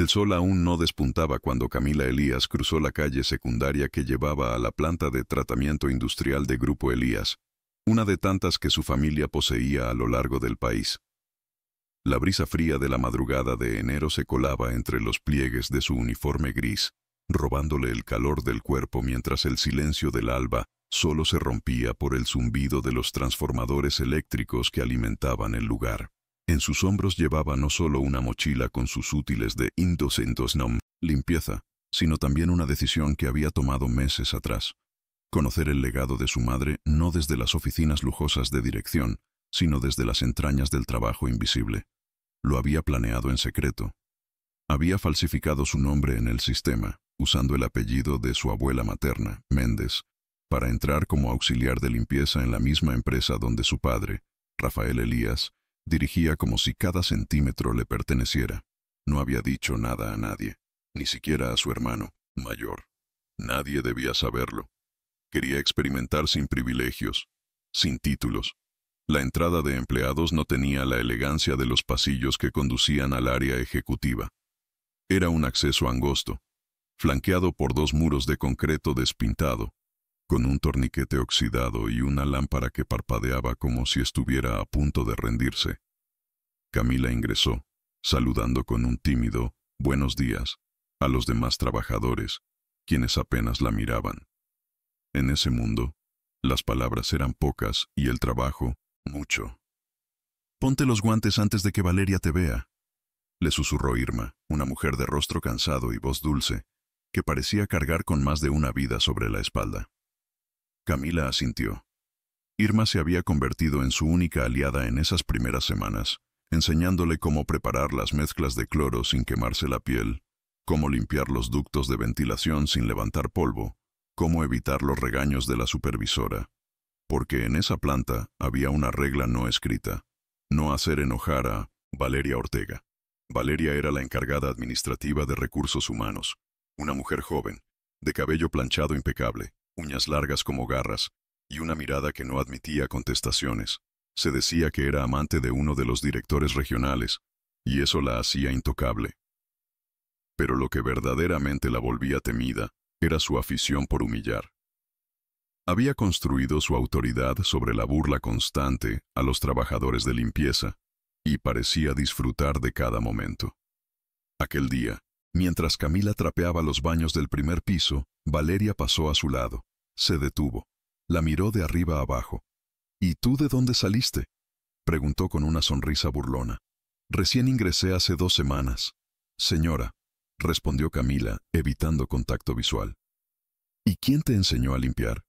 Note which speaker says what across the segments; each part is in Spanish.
Speaker 1: El sol aún no despuntaba cuando Camila Elías cruzó la calle secundaria que llevaba a la planta de tratamiento industrial de Grupo Elías, una de tantas que su familia poseía a lo largo del país. La brisa fría de la madrugada de enero se colaba entre los pliegues de su uniforme gris, robándole el calor del cuerpo mientras el silencio del alba solo se rompía por el zumbido de los transformadores eléctricos que alimentaban el lugar. En sus hombros llevaba no solo una mochila con sus útiles de Indocentosnom, limpieza, sino también una decisión que había tomado meses atrás. Conocer el legado de su madre no desde las oficinas lujosas de dirección, sino desde las entrañas del trabajo invisible. Lo había planeado en secreto. Había falsificado su nombre en el sistema, usando el apellido de su abuela materna, Méndez, para entrar como auxiliar de limpieza en la misma empresa donde su padre, Rafael Elías, dirigía como si cada centímetro le perteneciera. No había dicho nada a nadie, ni siquiera a su hermano mayor. Nadie debía saberlo. Quería experimentar sin privilegios, sin títulos. La entrada de empleados no tenía la elegancia de los pasillos que conducían al área ejecutiva. Era un acceso angosto, flanqueado por dos muros de concreto despintado, con un torniquete oxidado y una lámpara que parpadeaba como si estuviera a punto de rendirse. Camila ingresó, saludando con un tímido «buenos días» a los demás trabajadores, quienes apenas la miraban. En ese mundo, las palabras eran pocas y el trabajo, mucho. «Ponte los guantes antes de que Valeria te vea», le susurró Irma, una mujer de rostro cansado y voz dulce, que parecía cargar con más de una vida sobre la espalda. Camila asintió. Irma se había convertido en su única aliada en esas primeras semanas, enseñándole cómo preparar las mezclas de cloro sin quemarse la piel, cómo limpiar los ductos de ventilación sin levantar polvo, cómo evitar los regaños de la supervisora. Porque en esa planta había una regla no escrita: no hacer enojar a Valeria Ortega. Valeria era la encargada administrativa de recursos humanos, una mujer joven, de cabello planchado impecable, uñas largas como garras, y una mirada que no admitía contestaciones. Se decía que era amante de uno de los directores regionales, y eso la hacía intocable. Pero lo que verdaderamente la volvía temida era su afición por humillar. Había construido su autoridad sobre la burla constante a los trabajadores de limpieza, y parecía disfrutar de cada momento. Aquel día, mientras Camila trapeaba los baños del primer piso, Valeria pasó a su lado. Se detuvo. La miró de arriba a abajo. «¿Y tú de dónde saliste?», preguntó con una sonrisa burlona. «Recién ingresé hace 2 semanas». «Señora», respondió Camila, evitando contacto visual. «¿Y quién te enseñó a limpiar?».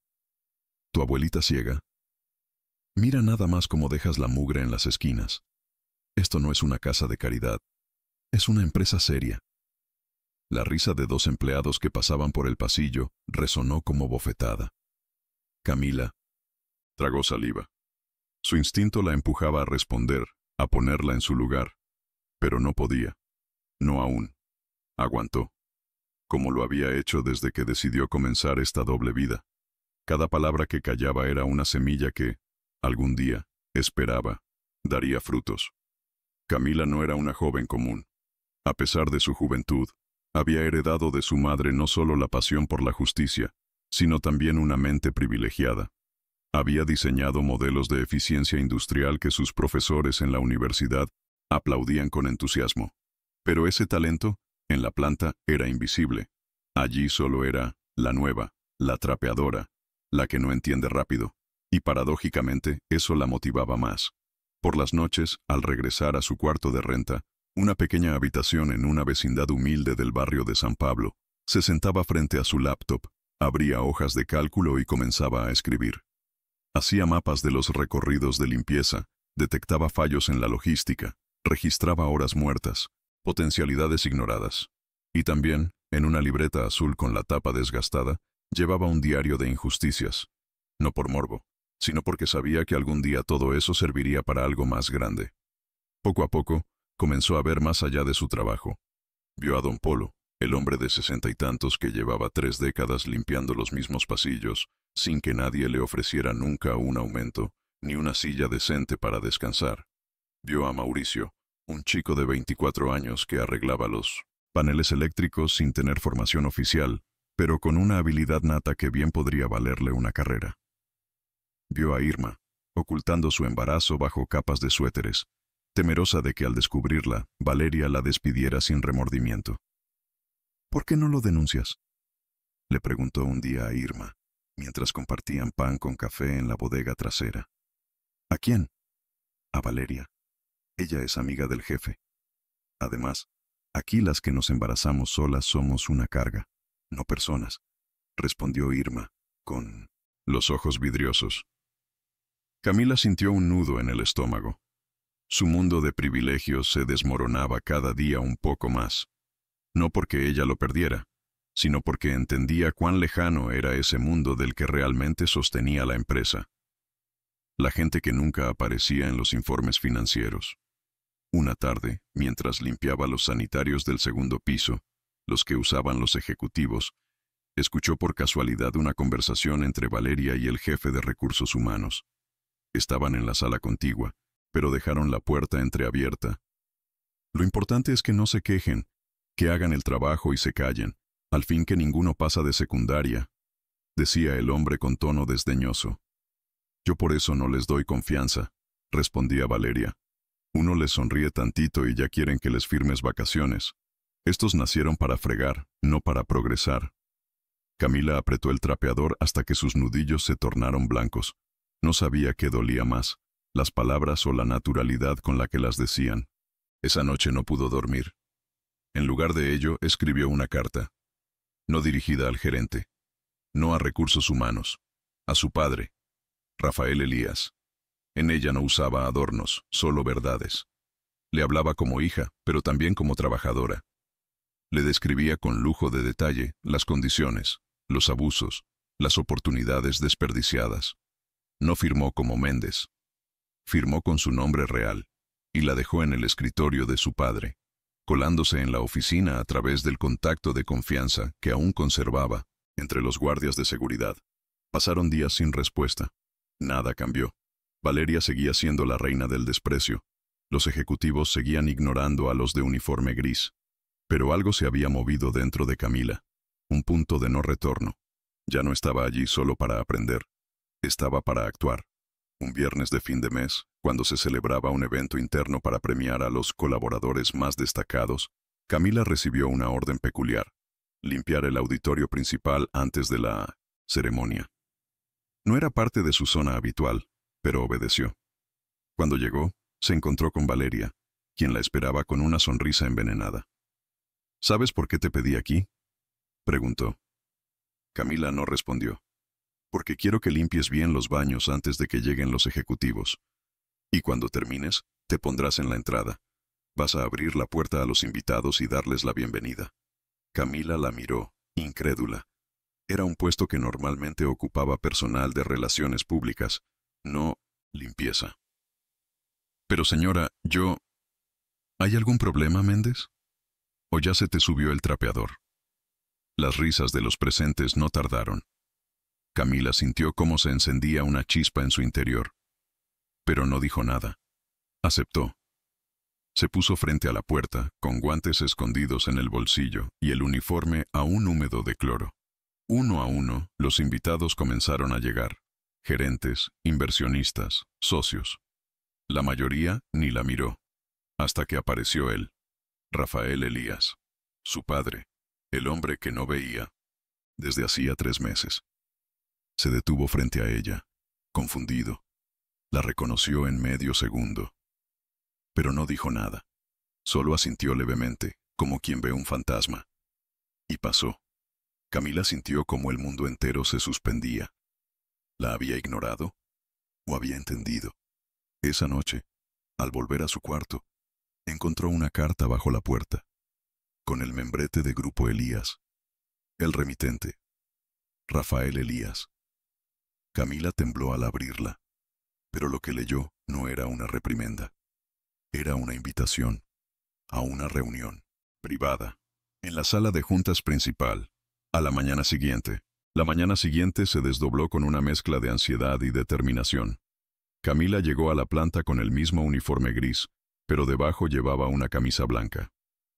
Speaker 1: «¿Tu abuelita ciega?». «Mira nada más cómo dejas la mugre en las esquinas. Esto no es una casa de caridad. Es una empresa seria». La risa de 2 empleados que pasaban por el pasillo resonó como bofetada. Camila tragó saliva. Su instinto la empujaba a responder, a ponerla en su lugar. Pero no podía. No aún. Aguantó. Como lo había hecho desde que decidió comenzar esta doble vida. Cada palabra que callaba era una semilla que, algún día, esperaba, daría frutos. Camila no era una joven común. A pesar de su juventud, había heredado de su madre no solo la pasión por la justicia, sino también una mente privilegiada. Había diseñado modelos de eficiencia industrial que sus profesores en la universidad aplaudían con entusiasmo. Pero ese talento, en la planta, era invisible. Allí solo era la nueva, la trapeadora, la que no entiende rápido. Y paradójicamente, eso la motivaba más. Por las noches, al regresar a su cuarto de renta, una pequeña habitación en una vecindad humilde del barrio de San Pablo, se sentaba frente a su laptop, abría hojas de cálculo y comenzaba a escribir. Hacía mapas de los recorridos de limpieza, detectaba fallos en la logística, registraba horas muertas, potencialidades ignoradas. Y también, en una libreta azul con la tapa desgastada, llevaba un diario de injusticias. No por morbo, sino porque sabía que algún día todo eso serviría para algo más grande. Poco a poco, comenzó a ver más allá de su trabajo. Vio a don Polo, el hombre de 60 y tantos que llevaba 3 décadas limpiando los mismos pasillos, sin que nadie le ofreciera nunca un aumento, ni una silla decente para descansar. Vio a Mauricio, un chico de 24 años que arreglaba los Paneles eléctricos sin tener formación oficial, pero con una habilidad nata que bien podría valerle una carrera. Vio a Irma, ocultando su embarazo bajo capas de suéteres, temerosa de que al descubrirla, Valeria la despidiera sin remordimiento. «¿Por qué no lo denuncias?», le preguntó un día a Irma, mientras compartían pan con café en la bodega trasera. «¿A quién?». «A Valeria. Ella es amiga del jefe. Además, aquí las que nos embarazamos solas somos una carga, no personas», respondió Irma, con los ojos vidriosos. Camila sintió un nudo en el estómago. Su mundo de privilegios se desmoronaba cada día un poco más. No porque ella lo perdiera, sino porque entendía cuán lejano era ese mundo del que realmente sostenía la empresa. La gente que nunca aparecía en los informes financieros. Una tarde, mientras limpiaba los sanitarios del segundo piso, los que usaban los ejecutivos, escuchó por casualidad una conversación entre Valeria y el jefe de recursos humanos. Estaban en la sala contigua, pero dejaron la puerta entreabierta. «Lo importante es que no se quejen, que hagan el trabajo y se callen, al fin que ninguno pasa de secundaria», decía el hombre con tono desdeñoso. «Yo por eso no les doy confianza», respondía Valeria. «Uno les sonríe tantito y ya quieren que les firmes vacaciones. Estos nacieron para fregar, no para progresar». Camila apretó el trapeador hasta que sus nudillos se tornaron blancos. No sabía qué dolía más, las palabras o la naturalidad con la que las decían. Esa noche no pudo dormir. En lugar de ello, escribió una carta. No dirigida al gerente. No a recursos humanos. A su padre, Rafael Elías. En ella no usaba adornos, solo verdades. Le hablaba como hija, pero también como trabajadora. Le describía con lujo de detalle las condiciones, los abusos, las oportunidades desperdiciadas. No firmó como Méndez. Firmó con su nombre real, y la dejó en el escritorio de su padre, colándose en la oficina a través del contacto de confianza que aún conservaba entre los guardias de seguridad. Pasaron días sin respuesta. Nada cambió. Valeria seguía siendo la reina del desprecio. Los ejecutivos seguían ignorando a los de uniforme gris. Pero algo se había movido dentro de Camila. Un punto de no retorno. Ya no estaba allí solo para aprender. Estaba para actuar. Un viernes de fin de mes, cuando se celebraba un evento interno para premiar a los colaboradores más destacados, Camila recibió una orden peculiar: limpiar el auditorio principal antes de la ceremonia. No era parte de su zona habitual, pero obedeció. Cuando llegó, se encontró con Valeria, quien la esperaba con una sonrisa envenenada. «¿Sabes por qué te pedí aquí?», preguntó. Camila no respondió. «Porque quiero que limpies bien los baños antes de que lleguen los ejecutivos. Y cuando termines, te pondrás en la entrada. Vas a abrir la puerta a los invitados y darles la bienvenida». Camila la miró, incrédula. Era un puesto que normalmente ocupaba personal de relaciones públicas, no limpieza. «Pero señora, yo... ¿Hay algún problema, Méndez? ¿O ya se te subió el trapeador?». Las risas de los presentes no tardaron. Camila sintió cómo se encendía una chispa en su interior. Pero no dijo nada. Aceptó. Se puso frente a la puerta, con guantes escondidos en el bolsillo y el uniforme aún húmedo de cloro. Uno a uno, los invitados comenzaron a llegar. Gerentes, inversionistas, socios. La mayoría ni la miró. Hasta que apareció él. Rafael Elías. Su padre. El hombre que no veía. Desde hacía 3 meses. Se detuvo frente a ella, confundido. La reconoció en medio segundo. Pero no dijo nada. Solo asintió levemente, como quien ve un fantasma. Y pasó. Camila sintió como el mundo entero se suspendía. ¿La había ignorado? ¿O había entendido? Esa noche, al volver a su cuarto, encontró una carta bajo la puerta, con el membrete de Grupo Elías. El remitente, Rafael Elías. Camila tembló al abrirla, pero lo que leyó no era una reprimenda. Era una invitación a una reunión privada en la sala de juntas principal, a la mañana siguiente. La mañana siguiente se desdobló con una mezcla de ansiedad y determinación. Camila llegó a la planta con el mismo uniforme gris, pero debajo llevaba una camisa blanca.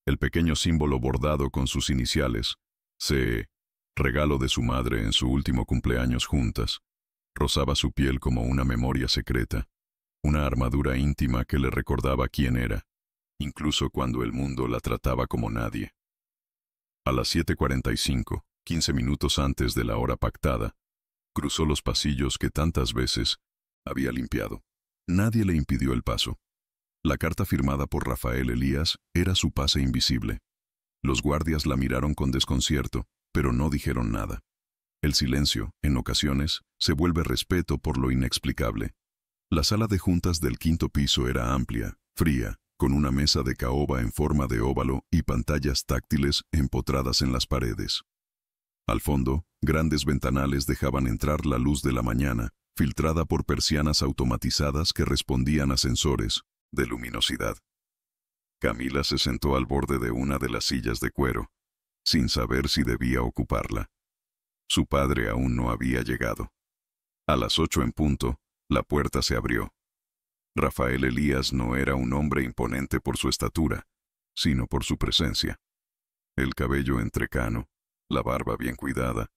Speaker 1: El pequeño símbolo bordado con sus iniciales, C, regalo de su madre en su último cumpleaños juntas, rozaba su piel como una memoria secreta, una armadura íntima que le recordaba quién era, incluso cuando el mundo la trataba como nadie. A las 7:45, 15 minutos antes de la hora pactada, cruzó los pasillos que tantas veces había limpiado. Nadie le impidió el paso. La carta firmada por Rafael Elías era su pase invisible. Los guardias la miraron con desconcierto, pero no dijeron nada. El silencio, en ocasiones, se vuelve respeto por lo inexplicable. La sala de juntas del 5º piso era amplia, fría, con una mesa de caoba en forma de óvalo y pantallas táctiles empotradas en las paredes. Al fondo, grandes ventanales dejaban entrar la luz de la mañana, filtrada por persianas automatizadas que respondían a sensores de luminosidad. Camila se sentó al borde de una de las sillas de cuero, sin saber si debía ocuparla. Su padre aún no había llegado. A las 8 en punto, la puerta se abrió. Rafael Elías no era un hombre imponente por su estatura, sino por su presencia. El cabello entrecano, la barba bien cuidada,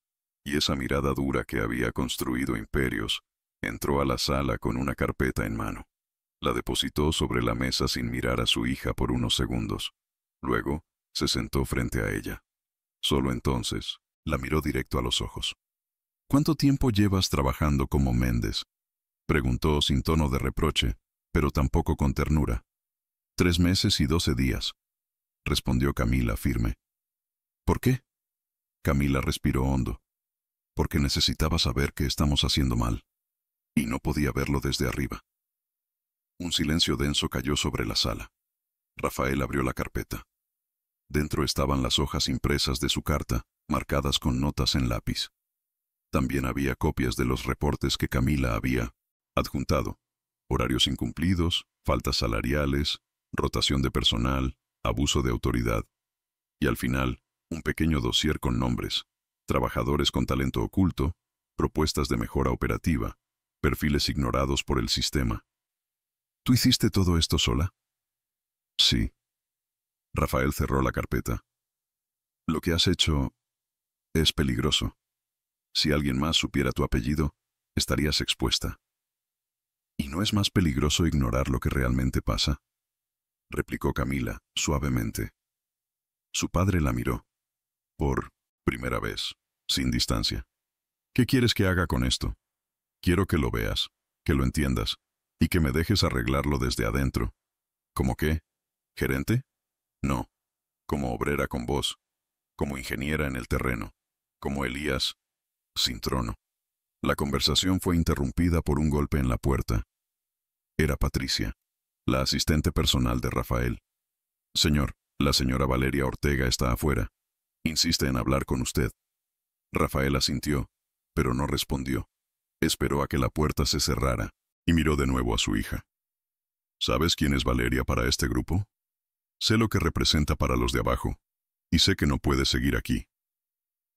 Speaker 1: y esa mirada dura que había construido imperios, entró a la sala con una carpeta en mano. La depositó sobre la mesa sin mirar a su hija por unos segundos. Luego, se sentó frente a ella. Solo entonces, la miró directo a los ojos. «¿Cuánto tiempo llevas trabajando como Méndez?», preguntó sin tono de reproche, pero tampoco con ternura. 3 meses y 12 días, respondió Camila firme. «¿Por qué?». Camila respiró hondo. «Porque necesitaba saber qué estamos haciendo mal, y no podía verlo desde arriba». Un silencio denso cayó sobre la sala. Rafael abrió la carpeta. Dentro estaban las hojas impresas de su carta, marcadas con notas en lápiz. También había copias de los reportes que Camila había adjuntado: horarios incumplidos, faltas salariales, rotación de personal, abuso de autoridad. Y al final, un pequeño dossier con nombres, trabajadores con talento oculto, propuestas de mejora operativa, perfiles ignorados por el sistema. «¿Tú hiciste todo esto sola?». «Sí». Rafael cerró la carpeta. «Lo que has hecho es peligroso. Si alguien más supiera tu apellido, estarías expuesta». «¿Y no es más peligroso ignorar lo que realmente pasa?», replicó Camila, suavemente. Su padre la miró. Por primera vez, sin distancia. «¿Qué quieres que haga con esto? Quiero que lo veas, que lo entiendas, y que me dejes arreglarlo desde adentro». «¿Cómo qué? ¿Gerente?». «No, como obrera con vos, como ingeniera en el terreno, como Elías, sin trono». La conversación fue interrumpida por un golpe en la puerta. Era Patricia, la asistente personal de Rafael. «Señor, la señora Valeria Ortega está afuera. Insiste en hablar con usted». Rafael asintió, pero no respondió. Esperó a que la puerta se cerrara y miró de nuevo a su hija. «¿Sabes quién es Valeria para este grupo? Sé lo que representa para los de abajo, y sé que no puedes seguir aquí».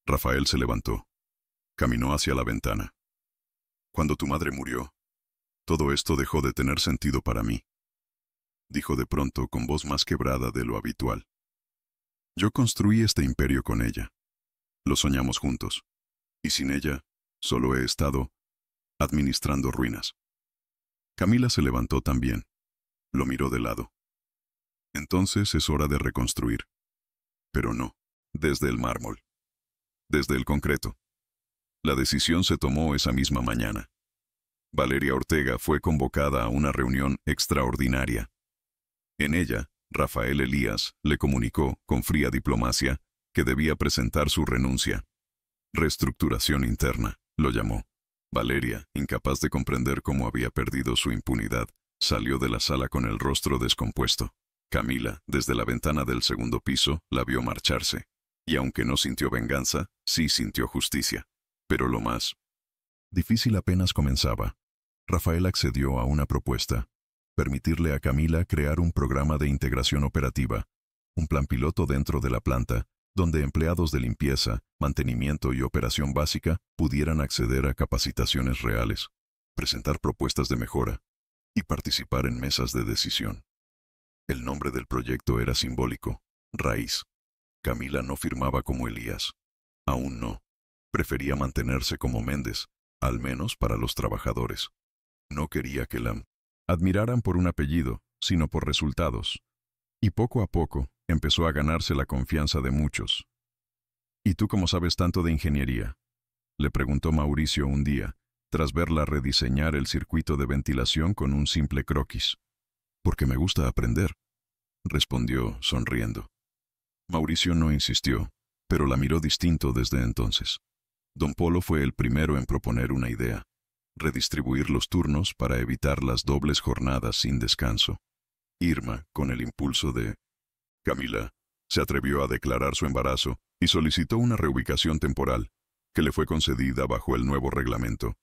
Speaker 1: Rafael se levantó. Caminó hacia la ventana. «Cuando tu madre murió, todo esto dejó de tener sentido para mí», dijo de pronto con voz más quebrada de lo habitual. «Yo construí este imperio con ella. Lo soñamos juntos. Y sin ella, solo he estado administrando ruinas». Camila se levantó también. Lo miró de lado. «Entonces es hora de reconstruir». Pero no, desde el mármol. Desde el concreto. La decisión se tomó esa misma mañana. Valeria Ortega fue convocada a una reunión extraordinaria. En ella, Rafael Elías le comunicó, con fría diplomacia, que debía presentar su renuncia. Reestructuración interna, lo llamó. Valeria, incapaz de comprender cómo había perdido su impunidad, salió de la sala con el rostro descompuesto. Camila, desde la ventana del 2º piso, la vio marcharse. Y aunque no sintió venganza, sí sintió justicia. Pero lo más difícil apenas comenzaba. Rafael accedió a una propuesta: permitirle a Camila crear un programa de integración operativa, un plan piloto dentro de la planta, donde empleados de limpieza, mantenimiento y operación básica pudieran acceder a capacitaciones reales, presentar propuestas de mejora y participar en mesas de decisión. El nombre del proyecto era simbólico: Raíz. Camila no firmaba como Elías. Aún no. Prefería mantenerse como Méndez, al menos para los trabajadores. No quería que la admiraran por un apellido, sino por resultados. Y poco a poco empezó a ganarse la confianza de muchos. ¿Y tú cómo sabes tanto de ingeniería?, le preguntó Mauricio un día, tras verla rediseñar el circuito de ventilación con un simple croquis. Porque me gusta aprender, respondió sonriendo. Mauricio no insistió, pero la miró distinto desde entonces. Don Polo fue el primero en proponer una idea: redistribuir los turnos para evitar las dobles jornadas sin descanso. Irma, con el impulso de Camila, se atrevió a declarar su embarazo y solicitó una reubicación temporal, que le fue concedida bajo el nuevo reglamento.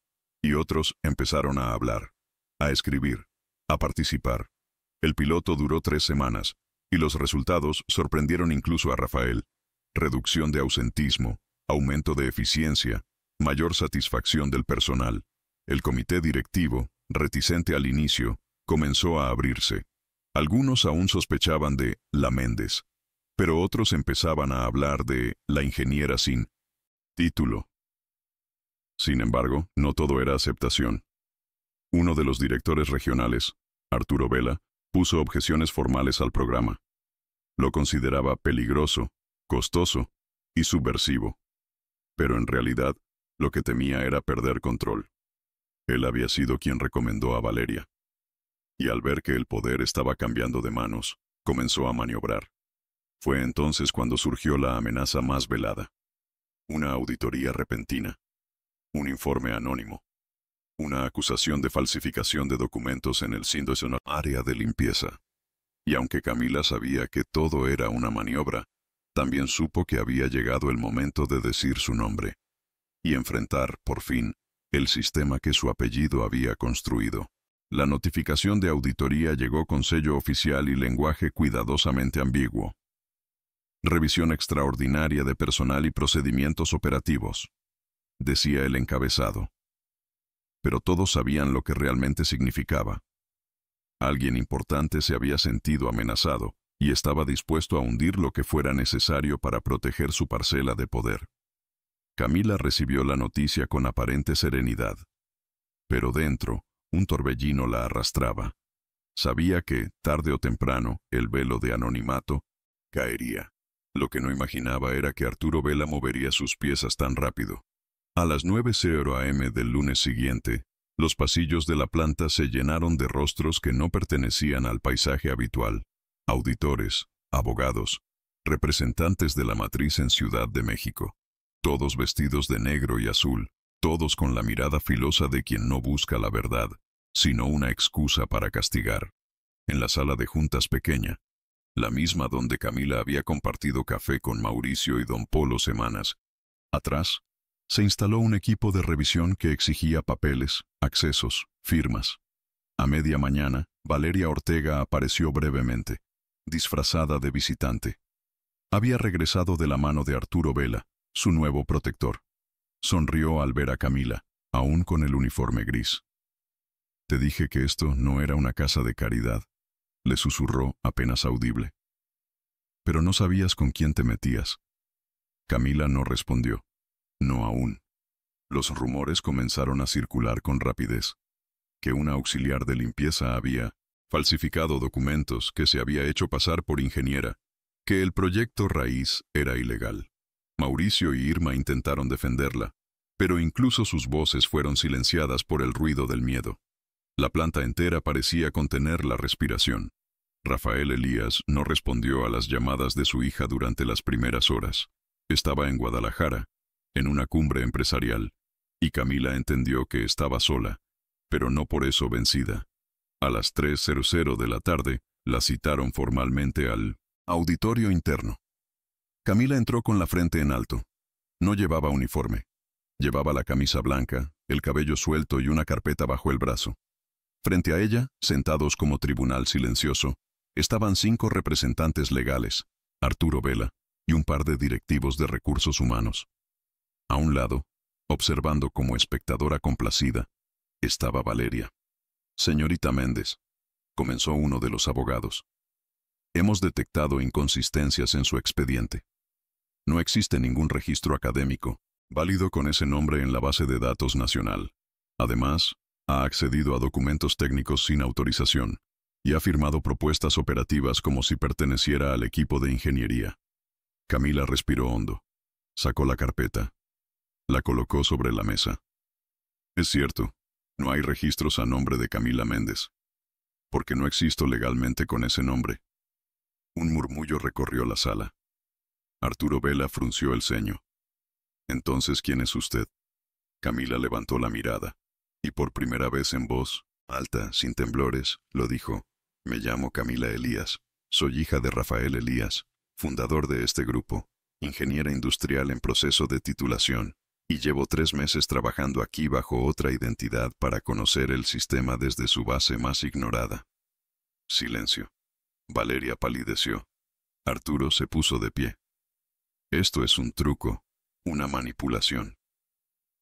Speaker 1: Y otros empezaron a hablar, a escribir, a participar. El piloto duró 3 semanas, y los resultados sorprendieron incluso a Rafael. Reducción de ausentismo, aumento de eficiencia, mayor satisfacción del personal. El comité directivo, reticente al inicio, comenzó a abrirse. Algunos aún sospechaban de la Méndez, pero otros empezaban a hablar de la ingeniera sin título. Sin embargo, no todo era aceptación. Uno de los directores regionales, Arturo Vela, puso objeciones formales al programa. Lo consideraba peligroso, costoso y subversivo. Pero en realidad, lo que temía era perder control. Él había sido quien recomendó a Valeria. Y al ver que el poder estaba cambiando de manos, comenzó a maniobrar. Fue entonces cuando surgió la amenaza más velada. Una auditoría repentina. Un informe anónimo. Una acusación de falsificación de documentos en el SINDO, área de limpieza. Y aunque Camila sabía que todo era una maniobra, también supo que había llegado el momento de decir su nombre y enfrentar, por fin, el sistema que su apellido había construido. La notificación de auditoría llegó con sello oficial y lenguaje cuidadosamente ambiguo. Revisión extraordinaria de personal y procedimientos operativos, decía el encabezado. Pero todos sabían lo que realmente significaba. Alguien importante se había sentido amenazado y estaba dispuesto a hundir lo que fuera necesario para proteger su parcela de poder. Camila recibió la noticia con aparente serenidad. Pero dentro, un torbellino la arrastraba. Sabía que, tarde o temprano, el velo de anonimato caería. Lo que no imaginaba era que Arturo Vela movería sus piezas tan rápido. A las 9:00 am del lunes siguiente, los pasillos de la planta se llenaron de rostros que no pertenecían al paisaje habitual. Auditores, abogados, representantes de la matriz en Ciudad de México. Todos vestidos de negro y azul, todos con la mirada filosa de quien no busca la verdad, sino una excusa para castigar. En la sala de juntas pequeña, la misma donde Camila había compartido café con Mauricio y Don Polo semanas atrás, se instaló un equipo de revisión que exigía papeles, accesos, firmas. A media mañana, Valeria Ortega apareció brevemente, disfrazada de visitante. Había regresado de la mano de Arturo Vela, su nuevo protector. Sonrió al ver a Camila, aún con el uniforme gris. «Te dije que esto no era una casa de caridad», le susurró apenas audible. «Pero no sabías con quién te metías». Camila no respondió. No aún. Los rumores comenzaron a circular con rapidez. Que una auxiliar de limpieza había falsificado documentos, que se había hecho pasar por ingeniera, que el proyecto Raíz era ilegal. Mauricio y Irma intentaron defenderla, pero incluso sus voces fueron silenciadas por el ruido del miedo. La planta entera parecía contener la respiración. Rafael Elías no respondió a las llamadas de su hija durante las primeras horas. Estaba en Guadalajara, en una cumbre empresarial, y Camila entendió que estaba sola, pero no por eso vencida. A las 3:00 de la tarde, la citaron formalmente al auditorio interno. Camila entró con la frente en alto. No llevaba uniforme. Llevaba la camisa blanca, el cabello suelto y una carpeta bajo el brazo. Frente a ella, sentados como tribunal silencioso, estaban 5 representantes legales, Arturo Vela, y un par de directivos de recursos humanos. A un lado, observando como espectadora complacida, estaba Valeria. «Señorita Méndez», comenzó uno de los abogados. Hemos detectado inconsistencias en su expediente. No existe ningún registro académico válido con ese nombre en la base de datos nacional. Además, ha accedido a documentos técnicos sin autorización y ha firmado propuestas operativas como si perteneciera al equipo de ingeniería. Camila respiró hondo. Sacó la carpeta. La colocó sobre la mesa. Es cierto, no hay registros a nombre de Camila Méndez, porque no existo legalmente con ese nombre. Un murmullo recorrió la sala. Arturo Vela frunció el ceño. Entonces, ¿quién es usted? Camila levantó la mirada, y por primera vez en voz, alta, sin temblores, lo dijo. Me llamo Camila Elías. Soy hija de Rafael Elías, fundador de este grupo, ingeniera industrial en proceso de titulación, y llevo 3 meses trabajando aquí bajo otra identidad para conocer el sistema desde su base más ignorada. Silencio. Valeria palideció. Arturo se puso de pie. Esto es un truco, una manipulación.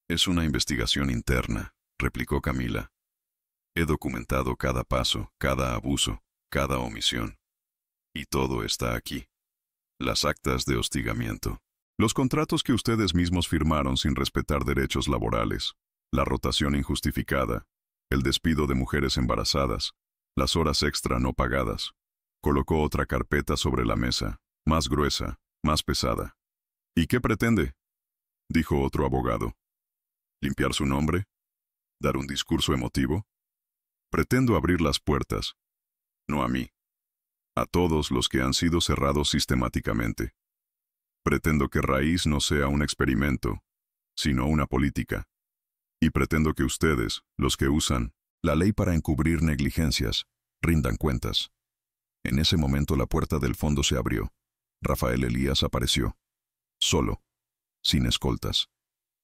Speaker 1: Es una investigación interna, replicó Camila. He documentado cada paso, cada abuso, cada omisión. Y todo está aquí. Las actas de hostigamiento. Los contratos que ustedes mismos firmaron sin respetar derechos laborales, la rotación injustificada, el despido de mujeres embarazadas, las horas extra no pagadas. Colocó otra carpeta sobre la mesa, más gruesa, más pesada. ¿Y qué pretende?, dijo otro abogado. ¿Limpiar su nombre? ¿Dar un discurso emotivo? Pretendo abrir las puertas, no a mí, a todos los que han sido cerrados sistemáticamente. Pretendo que Raíz no sea un experimento, sino una política. Y pretendo que ustedes, los que usan la ley para encubrir negligencias, rindan cuentas. En ese momento la puerta del fondo se abrió. Rafael Elías apareció. Solo, sin escoltas,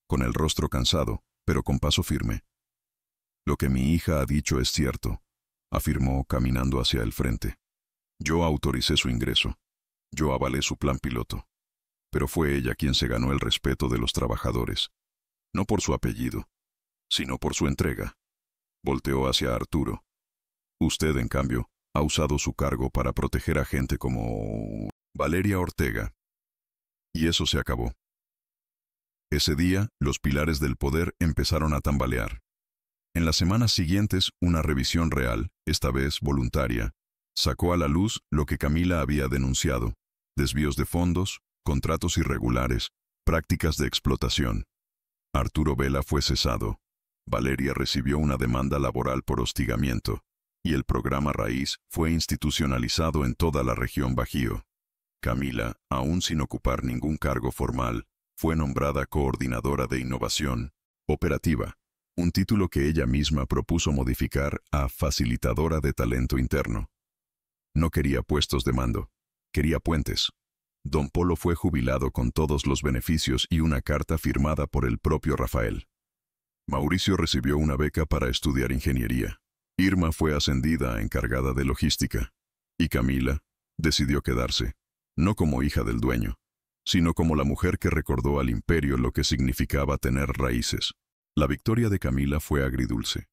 Speaker 1: con el rostro cansado, pero con paso firme. Lo que mi hija ha dicho es cierto, afirmó caminando hacia el frente. Yo autoricé su ingreso. Yo avalé su plan piloto. Pero fue ella quien se ganó el respeto de los trabajadores. No por su apellido, sino por su entrega. Volteó hacia Arturo. Usted, en cambio, ha usado su cargo para proteger a gente como Valeria Ortega. Y eso se acabó. Ese día, los pilares del poder empezaron a tambalear. En las semanas siguientes, una revisión real, esta vez voluntaria, sacó a la luz lo que Camila había denunciado: desvíos de fondos, contratos irregulares, prácticas de explotación. Arturo Vela fue cesado. Valeria recibió una demanda laboral por hostigamiento, y el programa Raíz fue institucionalizado en toda la región Bajío. Camila, aún sin ocupar ningún cargo formal, fue nombrada coordinadora de innovación operativa, un título que ella misma propuso modificar a facilitadora de talento interno. No quería puestos de mando, quería puentes. Don Polo fue jubilado con todos los beneficios y una carta firmada por el propio Rafael. Mauricio recibió una beca para estudiar ingeniería. Irma fue ascendida a encargada de logística. Y Camila decidió quedarse, no como hija del dueño, sino como la mujer que recordó al imperio lo que significaba tener raíces. La victoria de Camila fue agridulce.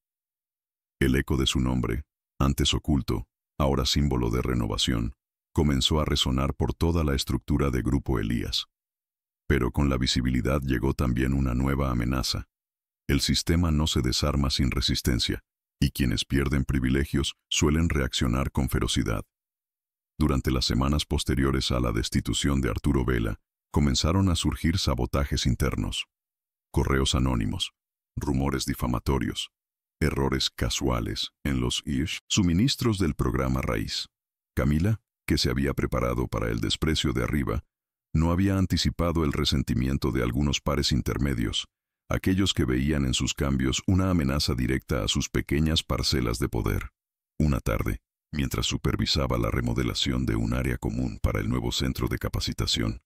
Speaker 1: El eco de su nombre, antes oculto, ahora símbolo de renovación, comenzó a resonar por toda la estructura de Grupo Elías. Pero con la visibilidad llegó también una nueva amenaza. El sistema no se desarma sin resistencia, y quienes pierden privilegios suelen reaccionar con ferocidad. Durante las semanas posteriores a la destitución de Arturo Vela, comenzaron a surgir sabotajes internos, correos anónimos, rumores difamatorios, errores casuales en los suministros del programa Raíz. Camila, que se había preparado para el desprecio de arriba, no había anticipado el resentimiento de algunos pares intermedios, aquellos que veían en sus cambios una amenaza directa a sus pequeñas parcelas de poder. Una tarde, mientras supervisaba la remodelación de un área común para el nuevo centro de capacitación,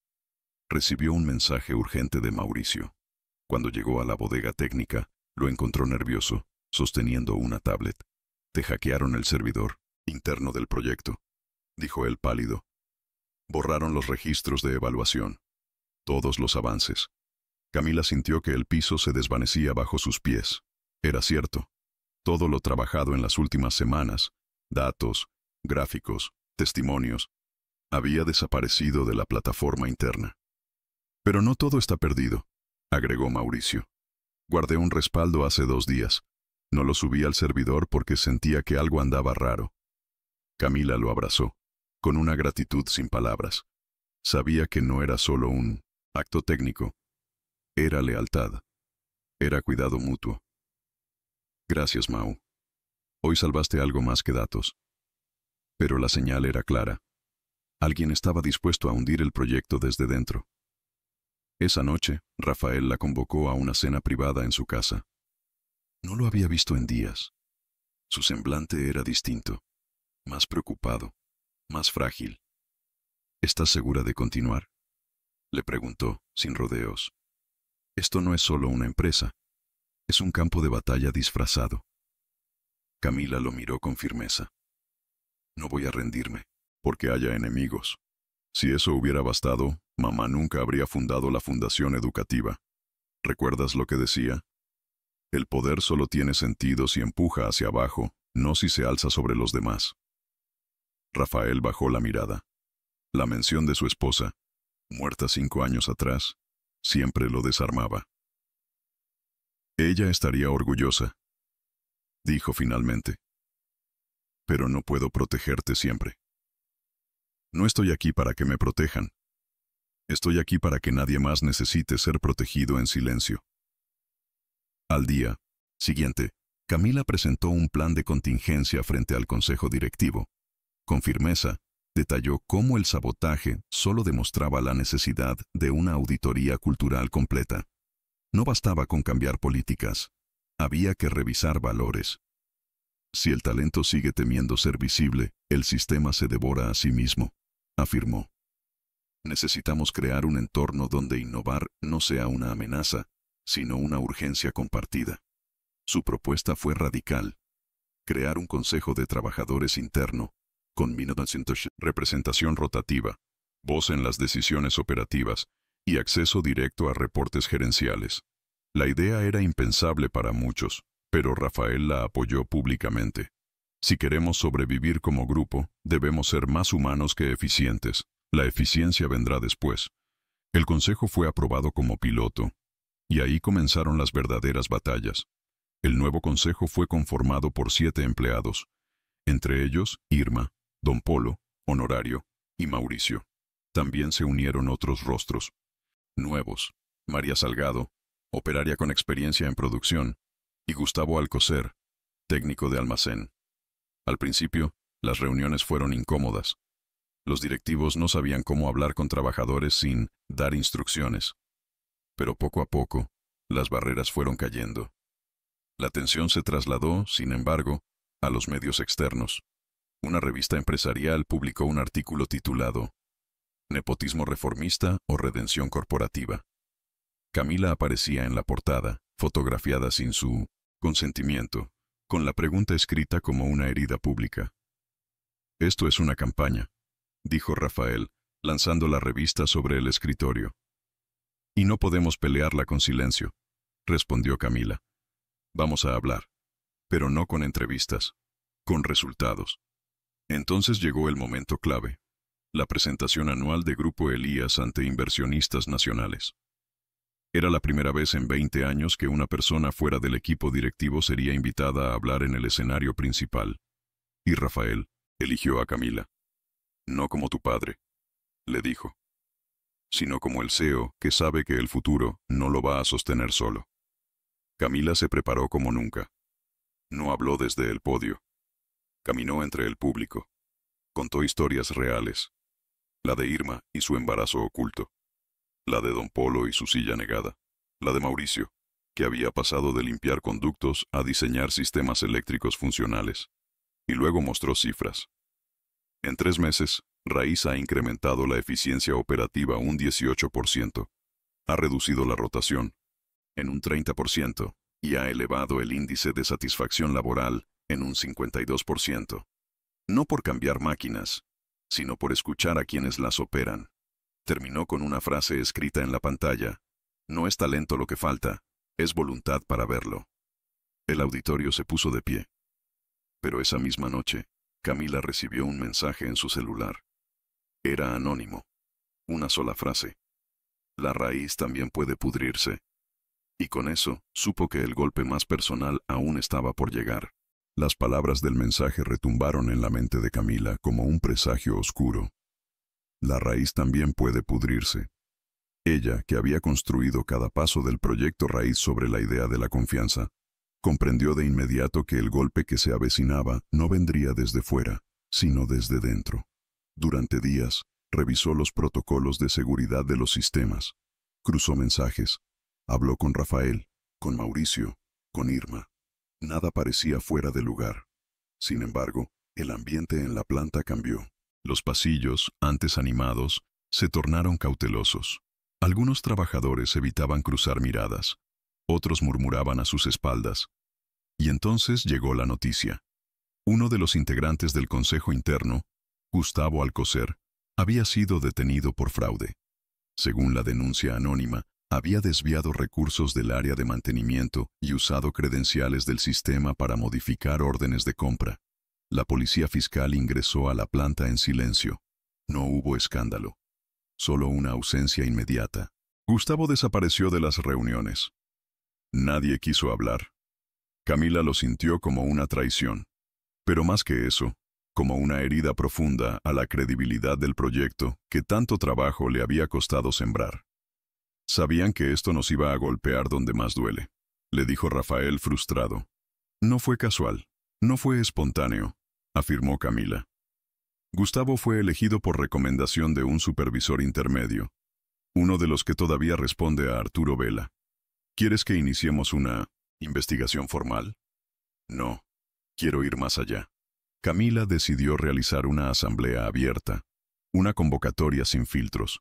Speaker 1: recibió un mensaje urgente de Mauricio. Cuando llegó a la bodega técnica, lo encontró nervioso, sosteniendo una tablet. «Te hackearon el servidor interno del proyecto», dijo él pálido. Borraron los registros de evaluación, todos los avances. Camila sintió que el piso se desvanecía bajo sus pies. Era cierto. Todo lo trabajado en las últimas semanas, datos, gráficos, testimonios, Había desaparecido de la plataforma interna. Pero no todo está perdido, agregó Mauricio. Guardé un respaldo hace 2 días. No lo subí al servidor porque sentía que algo andaba raro. Camila lo abrazó, con una gratitud sin palabras. Sabía que no era solo un acto técnico. Era lealtad. Era cuidado mutuo. Gracias, Mau. Hoy salvaste algo más que datos. Pero la señal era clara. Alguien estaba dispuesto a hundir el proyecto desde dentro. Esa noche, Rafael la convocó a una cena privada en su casa. No lo había visto en días. Su semblante era distinto, más preocupado, más frágil. ¿Estás segura de continuar?, le preguntó, sin rodeos. Esto no es solo una empresa, es un campo de batalla disfrazado. Camila lo miró con firmeza. No voy a rendirme, porque haya enemigos. Si eso hubiera bastado, mamá nunca habría fundado la fundación educativa. ¿Recuerdas lo que decía? El poder solo tiene sentido si empuja hacia abajo, no si se alza sobre los demás. Rafael bajó la mirada. La mención de su esposa, muerta 5 años atrás, siempre lo desarmaba. Ella estaría orgullosa, dijo finalmente. Pero no puedo protegerte siempre. No estoy aquí para que me protejan. Estoy aquí para que nadie más necesite ser protegido en silencio. Al día siguiente, Camila presentó un plan de contingencia frente al consejo directivo. Con firmeza, detalló cómo el sabotaje solo demostraba la necesidad de una auditoría cultural completa. No bastaba con cambiar políticas, había que revisar valores. Si el talento sigue temiendo ser visible, el sistema se devora a sí mismo, afirmó. Necesitamos crear un entorno donde innovar no sea una amenaza, sino una urgencia compartida. Su propuesta fue radical. Crear un consejo de trabajadores interno, con representación rotativa, voz en las decisiones operativas y acceso directo a reportes gerenciales. La idea era impensable para muchos, pero Rafael la apoyó públicamente. Si queremos sobrevivir como grupo, debemos ser más humanos que eficientes. La eficiencia vendrá después. El consejo fue aprobado como piloto, y ahí comenzaron las verdaderas batallas. El nuevo consejo fue conformado por 7 empleados, entre ellos Irma, Don Polo, Honorario y Mauricio. También se unieron otros rostros nuevos: María Salgado, operaria con experiencia en producción, y Gustavo Alcocer, técnico de almacén. Al principio, las reuniones fueron incómodas. Los directivos no sabían cómo hablar con trabajadores sin dar instrucciones. Pero poco a poco, las barreras fueron cayendo. La tensión se trasladó, sin embargo, a los medios externos. Una revista empresarial publicó un artículo titulado «Nepotismo reformista o redención corporativa». Camila aparecía en la portada, fotografiada sin su consentimiento, con la pregunta escrita como una herida pública. «Esto es una campaña», dijo Rafael, lanzando la revista sobre el escritorio. «Y no podemos pelearla con silencio», respondió Camila. «Vamos a hablar, pero no con entrevistas, con resultados». Entonces llegó el momento clave, la presentación anual de Grupo Elías ante inversionistas nacionales. Era la primera vez en 20 años que una persona fuera del equipo directivo sería invitada a hablar en el escenario principal. Y Rafael eligió a Camila. «No como tu padre», le dijo, «sino como el CEO que sabe que el futuro no lo va a sostener solo». Camila se preparó como nunca. No habló desde el podio. Caminó entre el público. Contó historias reales. La de Irma y su embarazo oculto. La de Don Polo y su silla negada. La de Mauricio, que había pasado de limpiar conductos a diseñar sistemas eléctricos funcionales. Y luego mostró cifras. En 3 meses, Raíz ha incrementado la eficiencia operativa un 18%. Ha reducido la rotación en un 30% y ha elevado el índice de satisfacción laboral en un 52%. No por cambiar máquinas, sino por escuchar a quienes las operan. Terminó con una frase escrita en la pantalla: «No es talento lo que falta, es voluntad para verlo». El auditorio se puso de pie. Pero esa misma noche, Camila recibió un mensaje en su celular. Era anónimo. Una sola frase. La raíz también puede pudrirse. Y con eso, supo que el golpe más personal aún estaba por llegar. Las palabras del mensaje retumbaron en la mente de Camila como un presagio oscuro. La raíz también puede pudrirse. Ella, que había construido cada paso del proyecto raíz sobre la idea de la confianza, comprendió de inmediato que el golpe que se avecinaba no vendría desde fuera, sino desde dentro. Durante días, revisó los protocolos de seguridad de los sistemas, cruzó mensajes, habló con Rafael, con Mauricio, con Irma. Nada parecía fuera de lugar. Sin embargo, el ambiente en la planta cambió. Los pasillos, antes animados, se tornaron cautelosos. Algunos trabajadores evitaban cruzar miradas, otros murmuraban a sus espaldas. Y entonces llegó la noticia. Uno de los integrantes del Consejo Interno, Gustavo Alcocer, había sido detenido por fraude. Según la denuncia anónima, había desviado recursos del área de mantenimiento y usado credenciales del sistema para modificar órdenes de compra. La policía fiscal ingresó a la planta en silencio. No hubo escándalo. Solo una ausencia inmediata. Gustavo desapareció de las reuniones. Nadie quiso hablar. Camila lo sintió como una traición. Pero más que eso, como una herida profunda a la credibilidad del proyecto que tanto trabajo le había costado sembrar. Sabían que esto nos iba a golpear donde más duele, le dijo Rafael frustrado. No fue casual, no fue espontáneo, afirmó Camila. Gustavo fue elegido por recomendación de un supervisor intermedio, uno de los que todavía responde a Arturo Vela. ¿Quieres que iniciemos una investigación formal? No, quiero ir más allá. Camila decidió realizar una asamblea abierta, una convocatoria sin filtros.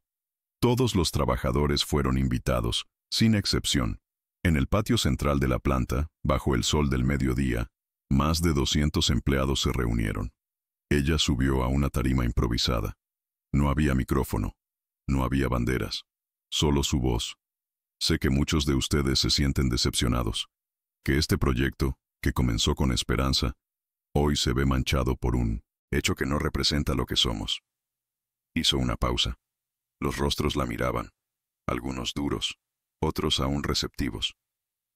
Speaker 1: Todos los trabajadores fueron invitados, sin excepción. En el patio central de la planta, bajo el sol del mediodía, más de 200 empleados se reunieron. Ella subió a una tarima improvisada. No había micrófono, no había banderas, solo su voz. Sé que muchos de ustedes se sienten decepcionados, que este proyecto, que comenzó con esperanza, hoy se ve manchado por un hecho que no representa lo que somos. Hizo una pausa. Los rostros la miraban, algunos duros, otros aún receptivos.